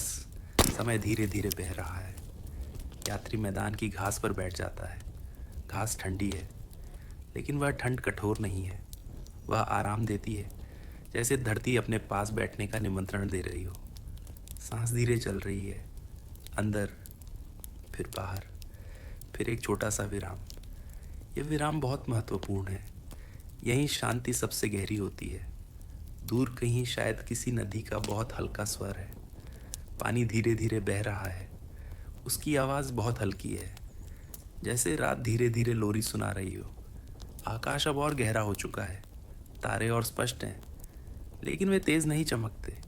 समय धीरे धीरे बह रहा है। यात्री मैदान की घास पर बैठ जाता है। घास ठंडी है, लेकिन वह ठंड कठोर नहीं है। वह आराम देती है, जैसे धरती अपने पास बैठने का निमंत्रण दे रही हो। सांस धीरे चल रही है, अंदर, फिर बाहर, फिर एक छोटा सा विराम। यह विराम बहुत महत्वपूर्ण है। यहीं शांति सबसे गहरी होती है। दूर कहीं शायद किसी नदी का बहुत हल्का स्वर है। पानी धीरे धीरे बह रहा है। उसकी आवाज़ बहुत हल्की है, जैसे रात धीरे धीरे लोरी सुना रही हो। आकाश अब और गहरा हो चुका है। तारे और स्पष्ट हैं, लेकिन वे तेज़ नहीं चमकते।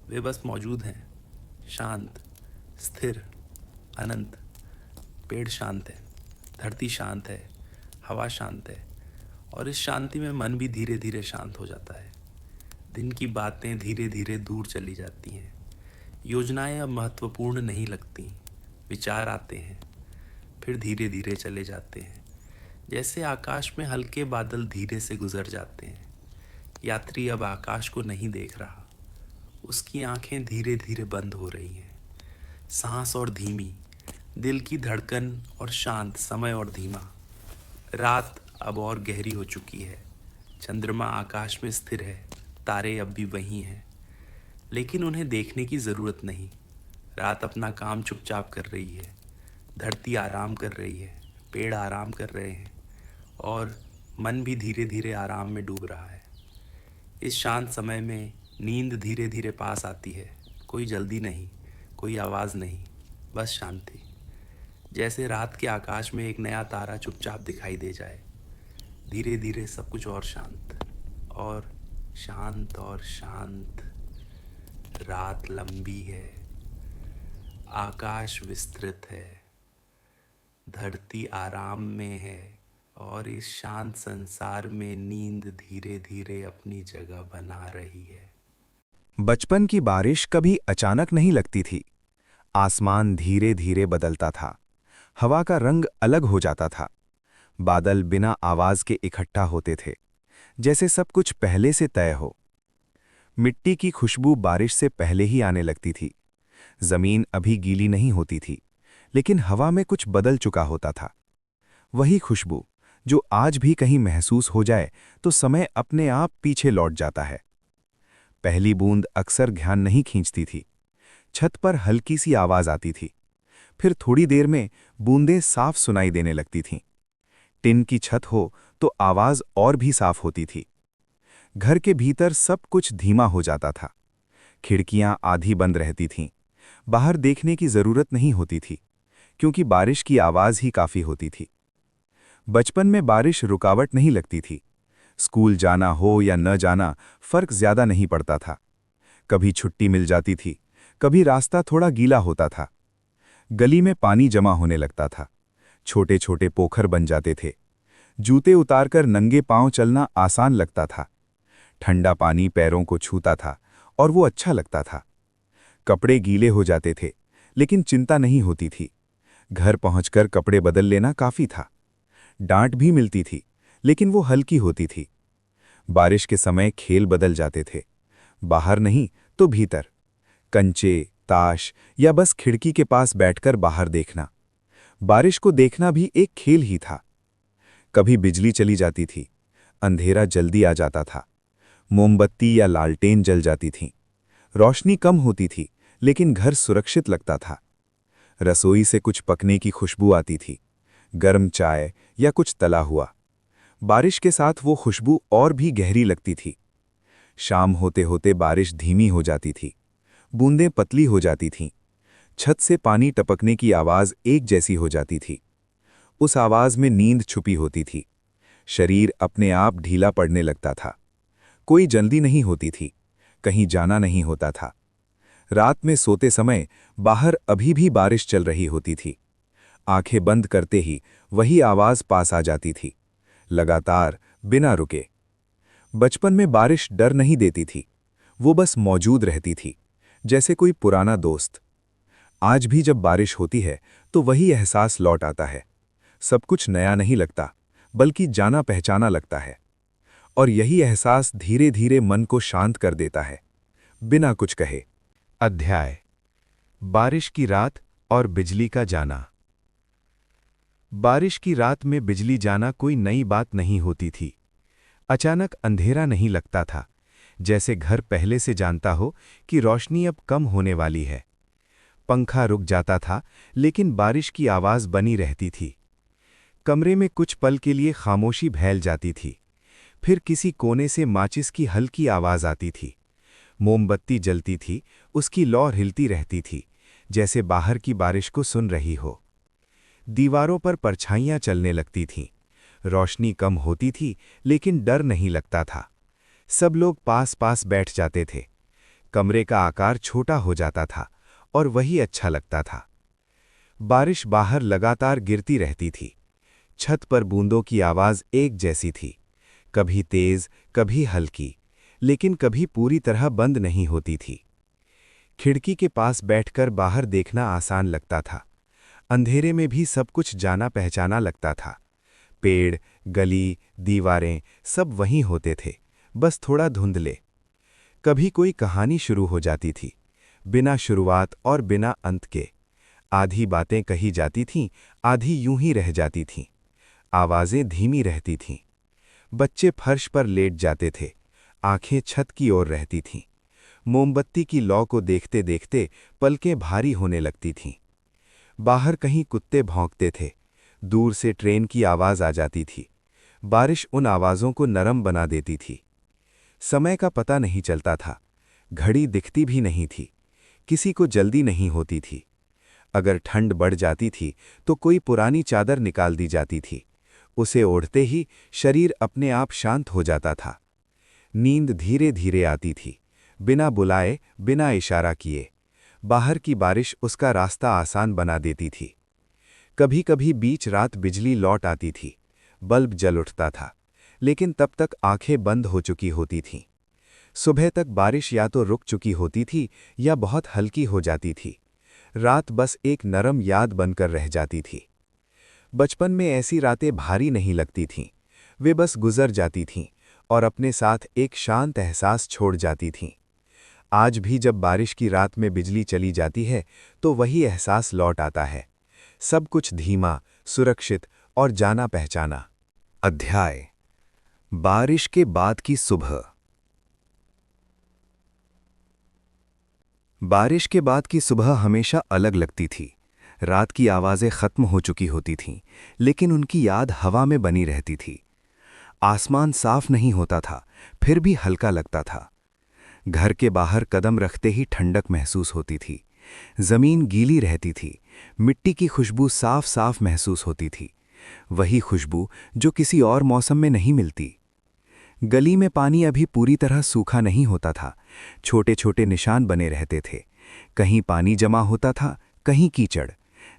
वे बस मौजूद हैं, शांत, स्थिर, अनंत। पेड़ शांत है, धरती शांत है, हवा शांत है, और इस शांति में मन भी धीरे धीरे शांत हो जाता है। दिन की बातें धीरे धीरे दूर चली जाती हैं। योजनाएं अब महत्वपूर्ण नहीं लगती। विचार आते हैं, फिर धीरे धीरे चले जाते हैं, जैसे आकाश में हल्के बादल धीरे से गुजर जाते हैं। यात्री अब आकाश को नहीं देख रहा। उसकी आंखें धीरे धीरे बंद हो रही हैं। सांस और धीमी, दिल की धड़कन और शांत, समय और धीमा। रात अब और गहरी हो चुकी है। चंद्रमा आकाश में स्थिर है। तारे अब भी वहीं हैं, लेकिन उन्हें देखने की ज़रूरत नहीं। रात अपना काम चुपचाप कर रही है। धरती आराम कर रही है, पेड़ आराम कर रहे हैं, और मन भी धीरे धीरे आराम में डूब रहा है। इस शांत समय में नींद धीरे धीरे पास आती है। कोई जल्दी नहीं, कोई आवाज़ नहीं, बस शांति। जैसे रात के आकाश में एक नया तारा चुपचाप दिखाई दे जाए। धीरे धीरे सब कुछ और शांत, और शांत, और शांत। रात लंबी है, आकाश विस्तृत है, धरती आराम में है, और इस शांत संसार में नींद धीरे धीरे अपनी जगह बना रही है। बचपन की बारिश कभी अचानक नहीं लगती थी। आसमान धीरे धीरे बदलता था। हवा का रंग अलग हो जाता था। बादल बिना आवाज के इकट्ठा होते थे, जैसे सब कुछ पहले से तय हो। मिट्टी की खुशबू बारिश से पहले ही आने लगती थी। जमीन अभी गीली नहीं होती थी, लेकिन हवा में कुछ बदल चुका होता था। वही खुशबू जो आज भी कहीं महसूस हो जाए तो समय अपने आप पीछे लौट जाता है। पहली बूंद अक्सर ध्यान नहीं खींचती थी। छत पर हल्की सी आवाज आती थी, फिर थोड़ी देर में बूंदें साफ सुनाई देने लगती थीं। टिन की छत हो तो आवाज और भी साफ होती थी। घर के भीतर सब कुछ धीमा हो जाता था। खिड़कियां आधी बंद रहती थीं। बाहर देखने की जरूरत नहीं होती थी, क्योंकि बारिश की आवाज ही काफी होती थी। बचपन में बारिश रुकावट नहीं लगती थी। स्कूल जाना हो या न जाना, फर्क ज्यादा नहीं पड़ता था। कभी छुट्टी मिल जाती थी, कभी रास्ता थोड़ा गीला होता था। गली में पानी जमा होने लगता था। छोटे छोटे पोखर बन जाते थे। जूते उतारकर नंगे पांव चलना आसान लगता था। ठंडा पानी पैरों को छूता था और वो अच्छा लगता था। कपड़े गीले हो जाते थे, लेकिन चिंता नहीं होती थी। घर पहुंचकर कपड़े बदल लेना काफी था। डांट भी मिलती थी, लेकिन वो हल्की होती थी। बारिश के समय खेल बदल जाते थे। बाहर नहीं तो भीतर। कंचे, ताश या बस खिड़की के पास बैठकर बाहर देखना। बारिश को देखना भी एक खेल ही था। कभी बिजली चली जाती थी, अंधेरा जल्दी आ जाता था। मोमबत्ती या लालटेन जल जाती थी। रोशनी कम होती थी, लेकिन घर सुरक्षित लगता था। रसोई से कुछ पकने की खुशबू आती थी, गर्म चाय या कुछ तला हुआ। बारिश के साथ वो खुशबू और भी गहरी लगती थी। शाम होते होते बारिश धीमी हो जाती थी, बूंदें पतली हो जाती थीं। छत से पानी टपकने की आवाज़ एक जैसी हो जाती थी। उस आवाज़ में नींद छुपी होती थी। शरीर अपने आप ढीला पड़ने लगता था। कोई जल्दी नहीं होती थी, कहीं जाना नहीं होता था। रात में सोते समय बाहर अभी भी बारिश चल रही होती थी। आंखें बंद करते ही वही आवाज़ पास आ जाती थी, लगातार, बिना रुके। बचपन में बारिश डर नहीं देती थी, वो बस मौजूद रहती थी, जैसे कोई पुराना दोस्त। आज भी जब बारिश होती है तो वही एहसास लौट आता है। सब कुछ नया नहीं लगता, बल्कि जाना पहचाना लगता है। और यही एहसास धीरे धीरे मन को शांत कर देता है, बिना कुछ कहे। अध्याय: बारिश की रात और बिजली का जाना। बारिश की रात में बिजली जाना कोई नई बात नहीं होती थी। अचानक अंधेरा नहीं लगता था, जैसे घर पहले से जानता हो कि रोशनी अब कम होने वाली है। पंखा रुक जाता था, लेकिन बारिश की आवाज़ बनी रहती थी। कमरे में कुछ पल के लिए खामोशी फैल जाती थी। फिर किसी कोने से माचिस की हल्की आवाज़ आती थी। मोमबत्ती जलती थी, उसकी लौ हिलती रहती थी, जैसे बाहर की बारिश को सुन रही हो। दीवारों पर परछाइयाँ चलने लगती थीं। रोशनी कम होती थी, लेकिन डर नहीं लगता था। सब लोग पास पास बैठ जाते थे। कमरे का आकार छोटा हो जाता था, और वही अच्छा लगता था। बारिश बाहर लगातार गिरती रहती थी। छत पर बूंदों की आवाज़ एक जैसी थी, कभी तेज, कभी हल्की, लेकिन कभी पूरी तरह बंद नहीं होती थी। खिड़की के पास बैठकर बाहर देखना आसान लगता था। अंधेरे में भी सब कुछ जाना पहचाना लगता था। पेड़, गली, दीवारें सब वहीं होते थे, बस थोड़ा धुंधले। कभी कोई कहानी शुरू हो जाती थी, बिना शुरुआत और बिना अंत के। आधी बातें कही जाती थीं, आधी यूं ही रह जाती थीं। आवाज़ें धीमी रहती थीं। बच्चे फर्श पर लेट जाते थे, आंखें छत की ओर रहती थीं। मोमबत्ती की लौ को देखते देखते पलकें भारी होने लगती थीं। बाहर कहीं कुत्ते भौंकते थे, दूर से ट्रेन की आवाज़ आ जाती थी। बारिश उन आवाज़ों को नरम बना देती थी। समय का पता नहीं चलता था, घड़ी दिखती भी नहीं थी, किसी को जल्दी नहीं होती थी। अगर ठंड बढ़ जाती थी तो कोई पुरानी चादर निकाल दी जाती थी, उसे ओढ़ते ही शरीर अपने आप शांत हो जाता था। नींद धीरे धीरे आती थी, बिना बुलाए, बिना इशारा किए। बाहर की बारिश उसका रास्ता आसान बना देती थी। कभी कभी बीच रात बिजली लौट आती थी, बल्ब जल उठता था, लेकिन तब तक आंखें बंद हो चुकी होती थीं। सुबह तक बारिश या तो रुक चुकी होती थी या बहुत हल्की हो जाती थी। रात बस एक नरम याद बनकर रह जाती थी। बचपन में ऐसी रातें भारी नहीं लगती थीं, वे बस गुजर जाती थीं और अपने साथ एक शांत एहसास छोड़ जाती थीं। आज भी जब बारिश की रात में बिजली चली जाती है तो वही एहसास लौट आता है, सब कुछ धीमा, सुरक्षित और जाना पहचाना। अध्याय: बारिश के बाद की सुबह। बारिश के बाद की सुबह हमेशा अलग लगती थी। रात की आवाज़ें खत्म हो चुकी होती थीं, लेकिन उनकी याद हवा में बनी रहती थी। आसमान साफ नहीं होता था, फिर भी हल्का लगता था। घर के बाहर कदम रखते ही ठंडक महसूस होती थी। ज़मीन गीली रहती थी, मिट्टी की खुशबू साफ साफ महसूस होती थी, वही खुशबू जो किसी और मौसम में नहीं मिलती। गली में पानी अभी पूरी तरह सूखा नहीं होता था, छोटे छोटे निशान बने रहते थे। कहीं पानी जमा होता था, कहीं कीचड़,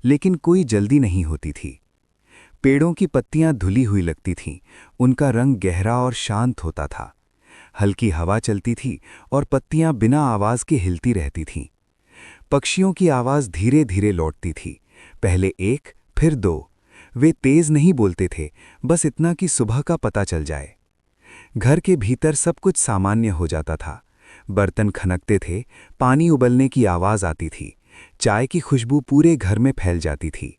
लेकिन कोई जल्दी नहीं होती थी। पेड़ों की पत्तियां धुली हुई लगती थीं, उनका रंग गहरा और शांत होता था। हल्की हवा चलती थी और पत्तियां बिना आवाज़ के हिलती रहती थीं। पक्षियों की आवाज़ धीरे धीरे लौटती थी, पहले एक, फिर दो। वे तेज नहीं बोलते थे, बस इतना कि सुबह का पता चल जाए। घर के भीतर सब कुछ सामान्य हो जाता था। बर्तन खनकते थे, पानी उबलने की आवाज़ आती थी, चाय की खुशबू पूरे घर में फैल जाती थी।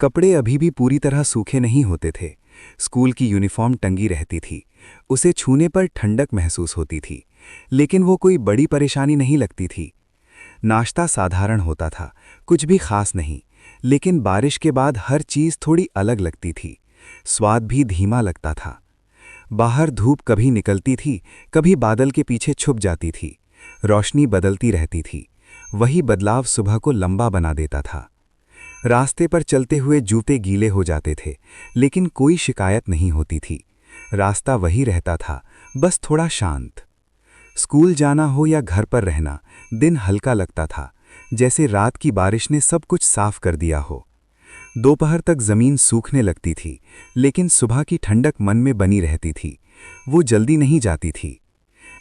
कपड़े अभी भी पूरी तरह सूखे नहीं होते थे। स्कूल की यूनिफॉर्म टंगी रहती थी, उसे छूने पर ठंडक महसूस होती थी, लेकिन वो कोई बड़ी परेशानी नहीं लगती थी। नाश्ता साधारण होता था, कुछ भी खास नहीं, लेकिन बारिश के बाद हर चीज़ थोड़ी अलग लगती थी। स्वाद भी धीमा लगता था। बाहर धूप कभी निकलती थी, कभी बादल के पीछे छुप जाती थी। रोशनी बदलती रहती थी, वही बदलाव सुबह को लंबा बना देता था। रास्ते पर चलते हुए जूते गीले हो जाते थे, लेकिन कोई शिकायत नहीं होती थी। रास्ता वही रहता था, बस थोड़ा शांत। स्कूल जाना हो या घर पर रहना, दिन हल्का लगता था, जैसे रात की बारिश ने सब कुछ साफ कर दिया हो। दोपहर तक जमीन सूखने लगती थी, लेकिन सुबह की ठंडक मन में बनी रहती थी। वो जल्दी नहीं जाती थी।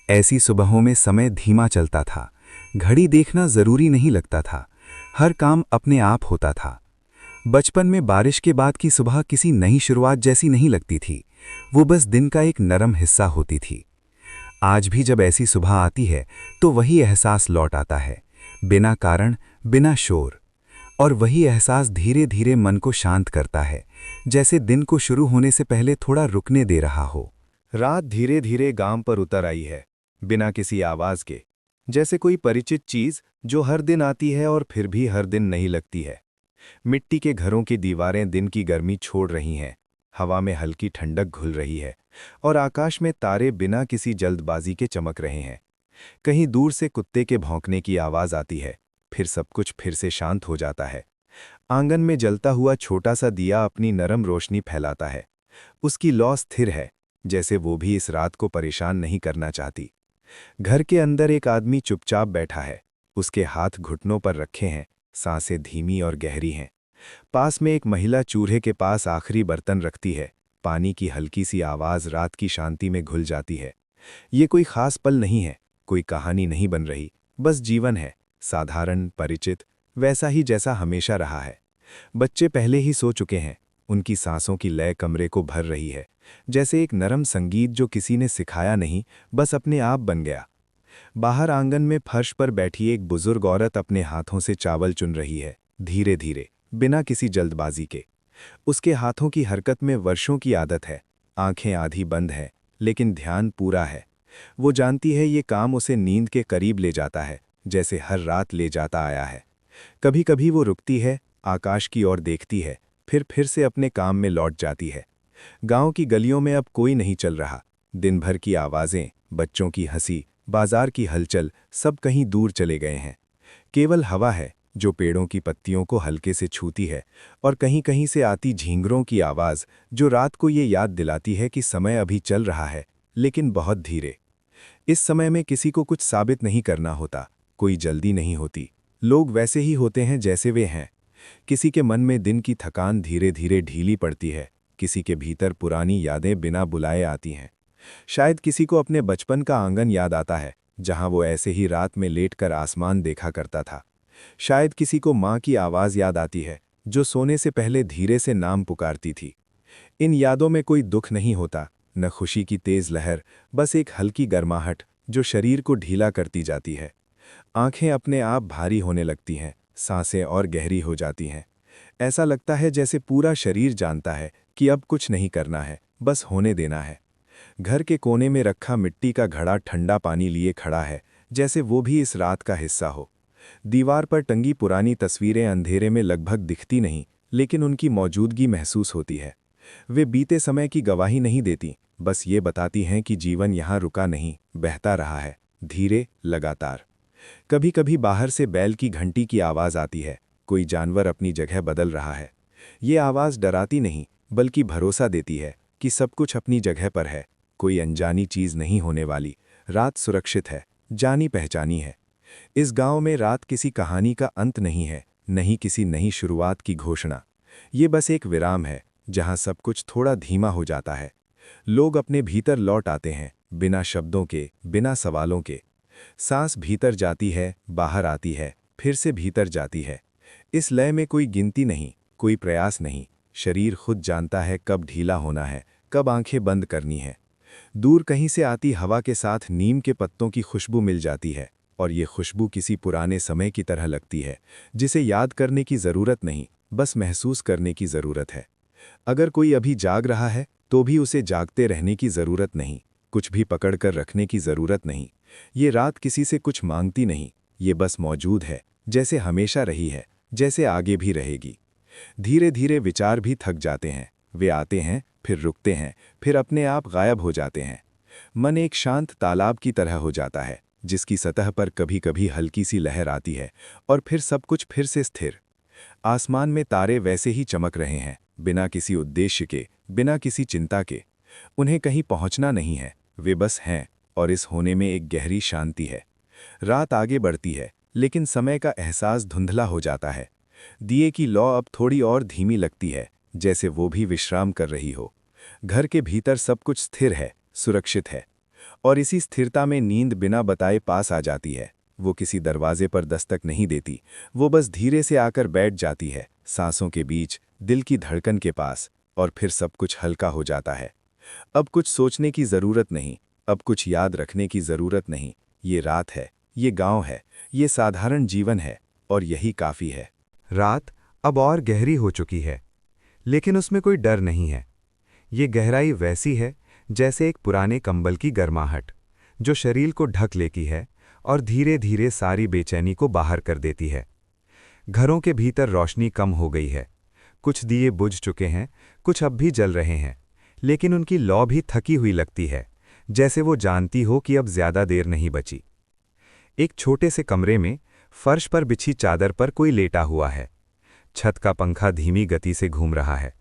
ऐसी सुबहों में समय धीमा चलता था, घड़ी देखना जरूरी नहीं लगता था, हर काम अपने आप होता था। बचपन में बारिश के बाद की सुबह किसी नई शुरुआत जैसी नहीं लगती थी, वो बस दिन का एक नरम हिस्सा होती थी। आज भी जब ऐसी सुबह आती है तो वही एहसास लौट आता है, बिना कारण, बिना शोर। और वही एहसास धीरे धीरे मन को शांत करता है, जैसे दिन को शुरू होने से पहले थोड़ा रुकने दे रहा हो। रात धीरे धीरे गांव पर उतर आई है, बिना किसी आवाज के, जैसे कोई परिचित चीज जो हर दिन आती है और फिर भी हर दिन नहीं लगती है। मिट्टी के घरों की दीवारें दिन की गर्मी छोड़ रही हैं, हवा में हल्की ठंडक घुल रही है, और आकाश में तारे बिना किसी जल्दबाजी के चमक रहे हैं। कहीं दूर से कुत्ते के भौंकने की आवाज आती है, फिर सब कुछ फिर से शांत हो जाता है। आंगन में जलता हुआ छोटा सा दिया अपनी नरम रोशनी फैलाता है। उसकी लौ स्थिर है, जैसे वो भी इस रात को परेशान नहीं करना चाहती। घर के अंदर एक आदमी चुपचाप बैठा है, उसके हाथ घुटनों पर रखे हैं, सांसें धीमी और गहरी हैं। पास में एक महिला चूल्हे के पास आखिरी बर्तन रखती है, पानी की हल्की सी आवाज रात की शांति में घुल जाती है। ये कोई खास पल नहीं है, कोई कहानी नहीं बन रही, बस जीवन है, साधारण, परिचित, वैसा ही जैसा हमेशा रहा है। बच्चे पहले ही सो चुके हैं, उनकी सांसों की लय कमरे को भर रही है, जैसे एक नरम संगीत जो किसी ने सिखाया नहीं, बस अपने आप बन गया। बाहर आंगन में फर्श पर बैठी एक बुजुर्ग औरत अपने हाथों से चावल चुन रही है, धीरे धीरे, बिना किसी जल्दबाजी के। उसके हाथों की हरकत में वर्षों की आदत है, आंखें आधी बंद हैं, लेकिन ध्यान पूरा है। वो जानती है ये काम उसे नींद के करीब ले जाता है, जैसे हर रात ले जाता आया है। कभी कभी वो रुकती है, आकाश की ओर देखती है, फिर से अपने काम में लौट जाती है। गांव की गलियों में अब कोई नहीं चल रहा। दिन भर की आवाजें, बच्चों की हंसी, बाजार की हलचल, सब कहीं दूर चले गए हैं। केवल हवा है जो पेड़ों की पत्तियों को हल्के से छूती है, और कहीं कहीं से आती झींगरों की आवाज जो रात को ये याद दिलाती है कि समय अभी चल रहा है, लेकिन बहुत धीरे। इस समय में किसी को कुछ साबित नहीं करना होता, कोई जल्दी नहीं होती, लोग वैसे ही होते हैं जैसे वे हैं। किसी के मन में दिन की थकान धीरे धीरे ढीली पड़ती है, किसी के भीतर पुरानी यादें बिना बुलाए आती हैं। शायद किसी को अपने बचपन का आंगन याद आता है, जहां वो ऐसे ही रात में लेटकर आसमान देखा करता था। शायद किसी को माँ की आवाज़ याद आती है, जो सोने से पहले धीरे से नाम पुकारती थी। इन यादों में कोई दुख नहीं होता, न खुशी की तेज लहर, बस एक हल्की गर्माहट जो शरीर को ढीला करती जाती है। आंखें अपने आप भारी होने लगती हैं, सांसें और गहरी हो जाती हैं। ऐसा लगता है जैसे पूरा शरीर जानता है कि अब कुछ नहीं करना है, बस होने देना है। घर के कोने में रखा मिट्टी का घड़ा ठंडा पानी लिए खड़ा है, जैसे वो भी इस रात का हिस्सा हो। दीवार पर टंगी पुरानी तस्वीरें अंधेरे में लगभग दिखती नहीं, लेकिन उनकी मौजूदगी महसूस होती है। वे बीते समय की गवाही नहीं देती, बस ये बताती हैं कि जीवन यहाँ रुका नहीं, बहता रहा है, धीरे, लगातार। कभी कभी बाहर से बैल की घंटी की आवाज़ आती है, कोई जानवर अपनी जगह बदल रहा है। ये आवाज़ डराती नहीं, बल्कि भरोसा देती है कि सब कुछ अपनी जगह पर है, कोई अनजानी चीज़ नहीं होने वाली, रात सुरक्षित है, जानी पहचानी है। इस गांव में रात किसी कहानी का अंत नहीं है, नहीं किसी नई शुरुआत की घोषणा। ये बस एक विराम है, जहां सब कुछ थोड़ा धीमा हो जाता है। लोग अपने भीतर लौट आते हैं, बिना शब्दों के, बिना सवालों के। सांस भीतर जाती है, बाहर आती है, फिर से भीतर जाती है। इस लय में कोई गिनती नहीं, कोई प्रयास नहीं। शरीर खुद जानता है कब ढीला होना है, कब आंखें बंद करनी है। दूर कहीं से आती हवा के साथ नीम के पत्तों की खुशबू मिल जाती है, और ये खुशबू किसी पुराने समय की तरह लगती है, जिसे याद करने की ज़रूरत नहीं, बस महसूस करने की ज़रूरत है। अगर कोई अभी जाग रहा है तो भी उसे जागते रहने की ज़रूरत नहीं, कुछ भी पकड़कर रखने की ज़रूरत नहीं। ये रात किसी से कुछ मांगती नहीं, ये बस मौजूद है, जैसे हमेशा रही है, जैसे आगे भी रहेगी। धीरे धीरे विचार भी थक जाते हैं, वे आते हैं, फिर रुकते हैं, फिर अपने आप गायब हो जाते हैं। मन एक शांत तालाब की तरह हो जाता है, जिसकी सतह पर कभी कभी हल्की सी लहर आती है, और फिर सब कुछ फिर से स्थिर। आसमान में तारे वैसे ही चमक रहे हैं, बिना किसी उद्देश्य के, बिना किसी चिंता के। उन्हें कहीं पहुंचना नहीं है, वे बस हैं, और इस होने में एक गहरी शांति है। रात आगे बढ़ती है, लेकिन समय का एहसास धुंधला हो जाता है। दिए की लौ अब थोड़ी और धीमी लगती है, जैसे वो भी विश्राम कर रही हो। घर के भीतर सब कुछ स्थिर है, सुरक्षित है, और इसी स्थिरता में नींद बिना बताए पास आ जाती है। वो किसी दरवाजे पर दस्तक नहीं देती, वो बस धीरे से आकर बैठ जाती है, सांसों के बीच, दिल की धड़कन के पास, और फिर सब कुछ हल्का हो जाता है। अब कुछ सोचने की ज़रूरत नहीं, अब कुछ याद रखने की ज़रूरत नहीं। ये रात है, ये गांव है, ये साधारण जीवन है, और यही काफ़ी है। रात अब और गहरी हो चुकी है, लेकिन उसमें कोई डर नहीं है। ये गहराई वैसी है जैसे एक पुराने कंबल की गर्माहट, जो शरीर को ढक लेती है और धीरे धीरे सारी बेचैनी को बाहर कर देती है। घरों के भीतर रोशनी कम हो गई है, कुछ दिए बुझ चुके हैं, कुछ अब भी जल रहे हैं, लेकिन उनकी लौ भी थकी हुई लगती है, जैसे वो जानती हो कि अब ज्यादा देर नहीं बची। एक छोटे से कमरे में फर्श पर बिछी चादर पर कोई लेटा हुआ है। छत का पंखा धीमी गति से घूम रहा है।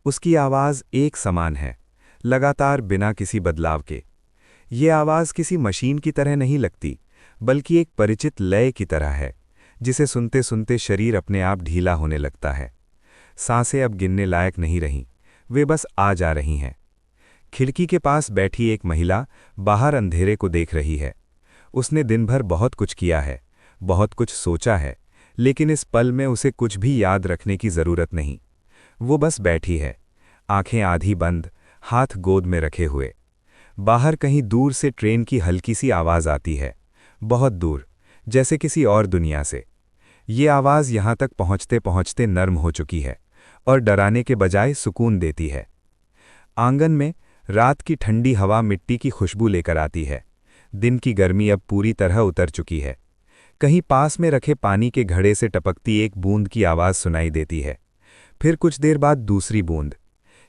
उसकी आवाज़ एक समान है, लगातार, बिना किसी बदलाव के। ये आवाज़ किसी मशीन की तरह नहीं लगती, बल्कि एक परिचित लय की तरह है, जिसे सुनते सुनते शरीर अपने आप ढीला होने लगता है। सांसें अब गिनने लायक नहीं रहीं, वे बस आ जा रही हैं। खिड़की के पास बैठी एक महिला बाहर अंधेरे को देख रही है। उसने दिन भर बहुत कुछ किया है, बहुत कुछ सोचा है, लेकिन इस पल में उसे कुछ भी याद रखने की ज़रूरत नहीं। वो बस बैठी है, आंखें आधी बंद, हाथ गोद में रखे हुए। बाहर कहीं दूर से ट्रेन की हल्की सी आवाज़ आती है, बहुत दूर, जैसे किसी और दुनिया से। ये आवाज़ यहाँ तक पहुँचते पहुँचते नर्म हो चुकी है और डराने के बजाय सुकून देती है। आंगन में रात की ठंडी हवा मिट्टी की खुशबू लेकर आती है। दिन की गर्मी अब पूरी तरह उतर चुकी है। कहीं पास में रखे पानी के घड़े से टपकती एक बूंद की आवाज़ सुनाई देती है, फिर कुछ देर बाद दूसरी बूंद।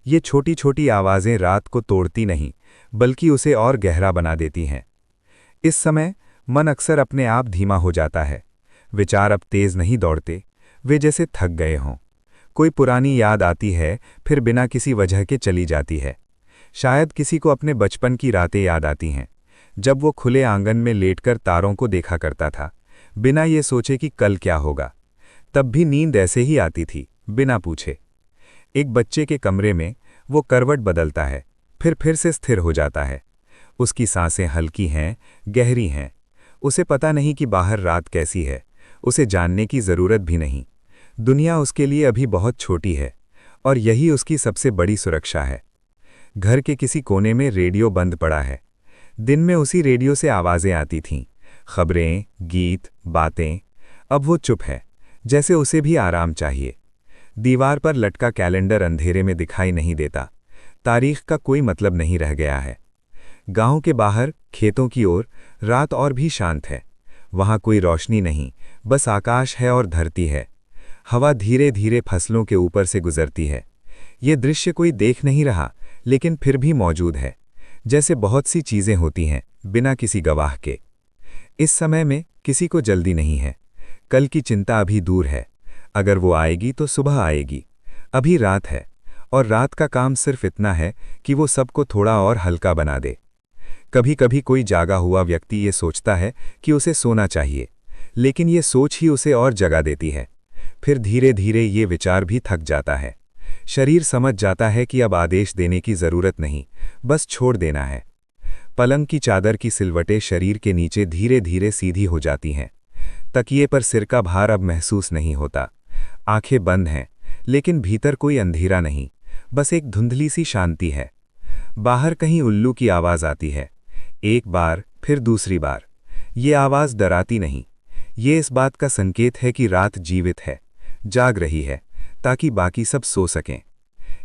ये छोटी छोटी आवाज़ें रात को तोड़ती नहीं, बल्कि उसे और गहरा बना देती हैं। इस समय मन अक्सर अपने आप धीमा हो जाता है। विचार अब तेज नहीं दौड़ते, वे जैसे थक गए हों। कोई पुरानी याद आती है, फिर बिना किसी वजह के चली जाती है। शायद किसी को अपने बचपन की रातें याद आती हैं, जब वो खुले आंगन में लेटकर तारों को देखा करता था, बिना ये सोचे कि कल क्या होगा। तब भी नींद ऐसे ही आती थी, बिना पूछे। एक बच्चे के कमरे में वो करवट बदलता है, फिर से स्थिर हो जाता है। उसकी सांसें हल्की हैं, गहरी हैं। उसे पता नहीं कि बाहर रात कैसी है, उसे जानने की ज़रूरत भी नहीं। दुनिया उसके लिए अभी बहुत छोटी है, और यही उसकी सबसे बड़ी सुरक्षा है। घर के किसी कोने में रेडियो बंद पड़ा है। दिन में उसी रेडियो से आवाज़ें आती थीं, खबरें, गीत, बातें। अब वो चुप है, जैसे उसे भी आराम चाहिए। दीवार पर लटका कैलेंडर अंधेरे में दिखाई नहीं देता, तारीख का कोई मतलब नहीं रह गया है। गांव के बाहर, खेतों की ओर, रात और भी शांत है। वहां कोई रोशनी नहीं, बस आकाश है और धरती है। हवा धीरे धीरे फसलों के ऊपर से गुजरती है। ये दृश्य कोई देख नहीं रहा, लेकिन फिर भी मौजूद है, जैसे बहुत सी चीज़ें होती हैं, बिना किसी गवाह के। इस समय में किसी को जल्दी नहीं है। कल की चिंता अभी दूर है, अगर वो आएगी तो सुबह आएगी। अभी रात है, और रात का काम सिर्फ इतना है कि वो सबको थोड़ा और हल्का बना दे। कभी कभी कोई जागा हुआ व्यक्ति ये सोचता है कि उसे सोना चाहिए, लेकिन ये सोच ही उसे और जगा देती है। फिर धीरे धीरे ये विचार भी थक जाता है। शरीर समझ जाता है कि अब आदेश देने की ज़रूरत नहीं, बस छोड़ देना है। पलंग की चादर की सिलवटें शरीर के नीचे धीरे धीरे सीधी हो जाती हैं। तकिए पर सिर का भार अब महसूस नहीं होता। आंखें बंद हैं, लेकिन भीतर कोई अंधेरा नहीं, बस एक धुंधली सी शांति है। बाहर कहीं उल्लू की आवाज़ आती है। एक बार, फिर दूसरी बार। ये आवाज़ डराती नहीं। ये इस बात का संकेत है कि रात जीवित है, जाग रही है, ताकि बाकी सब सो सकें।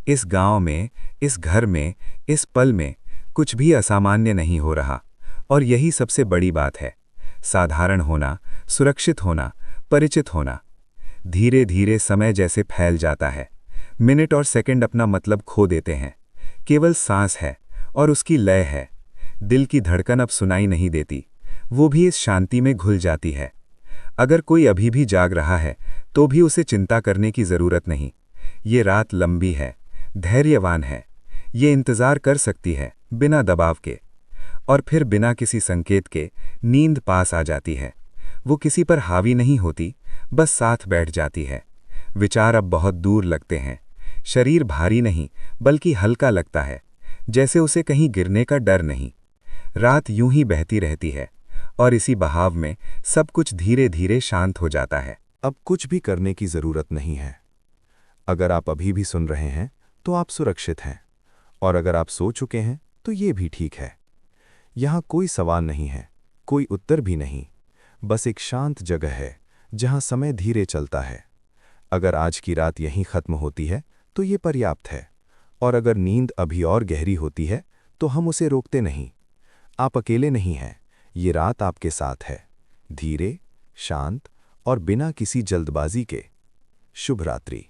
इस गांव में, इस घर में, इस पल में कुछ भी असामान्य नहीं हो रहा, और यही सबसे बड़ी बात है। साधारण होना, सुरक्षित होना, परिचित होना। धीरे धीरे समय जैसे फैल जाता है। मिनट और सेकंड अपना मतलब खो देते हैं। केवल सांस है और उसकी लय है। दिल की धड़कन अब सुनाई नहीं देती, वो भी इस शांति में घुल जाती है। अगर कोई अभी भी जाग रहा है तो भी उसे चिंता करने की जरूरत नहीं। ये रात लंबी है, धैर्यवान है। ये इंतजार कर सकती है, बिना दबाव के। और फिर बिना किसी संकेत के नींद पास आ जाती है। वो किसी पर हावी नहीं होती, बस साथ बैठ जाती है। विचार अब बहुत दूर लगते हैं। शरीर भारी नहीं, बल्कि हल्का लगता है, जैसे उसे कहीं गिरने का डर नहीं। रात यूं ही बहती रहती है, और इसी बहाव में सब कुछ धीरे धीरे शांत हो जाता है। अब कुछ भी करने की जरूरत नहीं है। अगर आप अभी भी सुन रहे हैं तो आप सुरक्षित हैं, और अगर आप सो चुके हैं तो ये भी ठीक है। यहाँ कोई सवाल नहीं है, कोई उत्तर भी नहीं, बस एक शांत जगह है जहाँ समय धीरे चलता है। अगर आज की रात यहीं खत्म होती है तो ये पर्याप्त है, और अगर नींद अभी और गहरी होती है तो हम उसे रोकते नहीं। आप अकेले नहीं हैं, ये रात आपके साथ है, धीरे, शांत और बिना किसी जल्दबाजी के। शुभ रात्रि।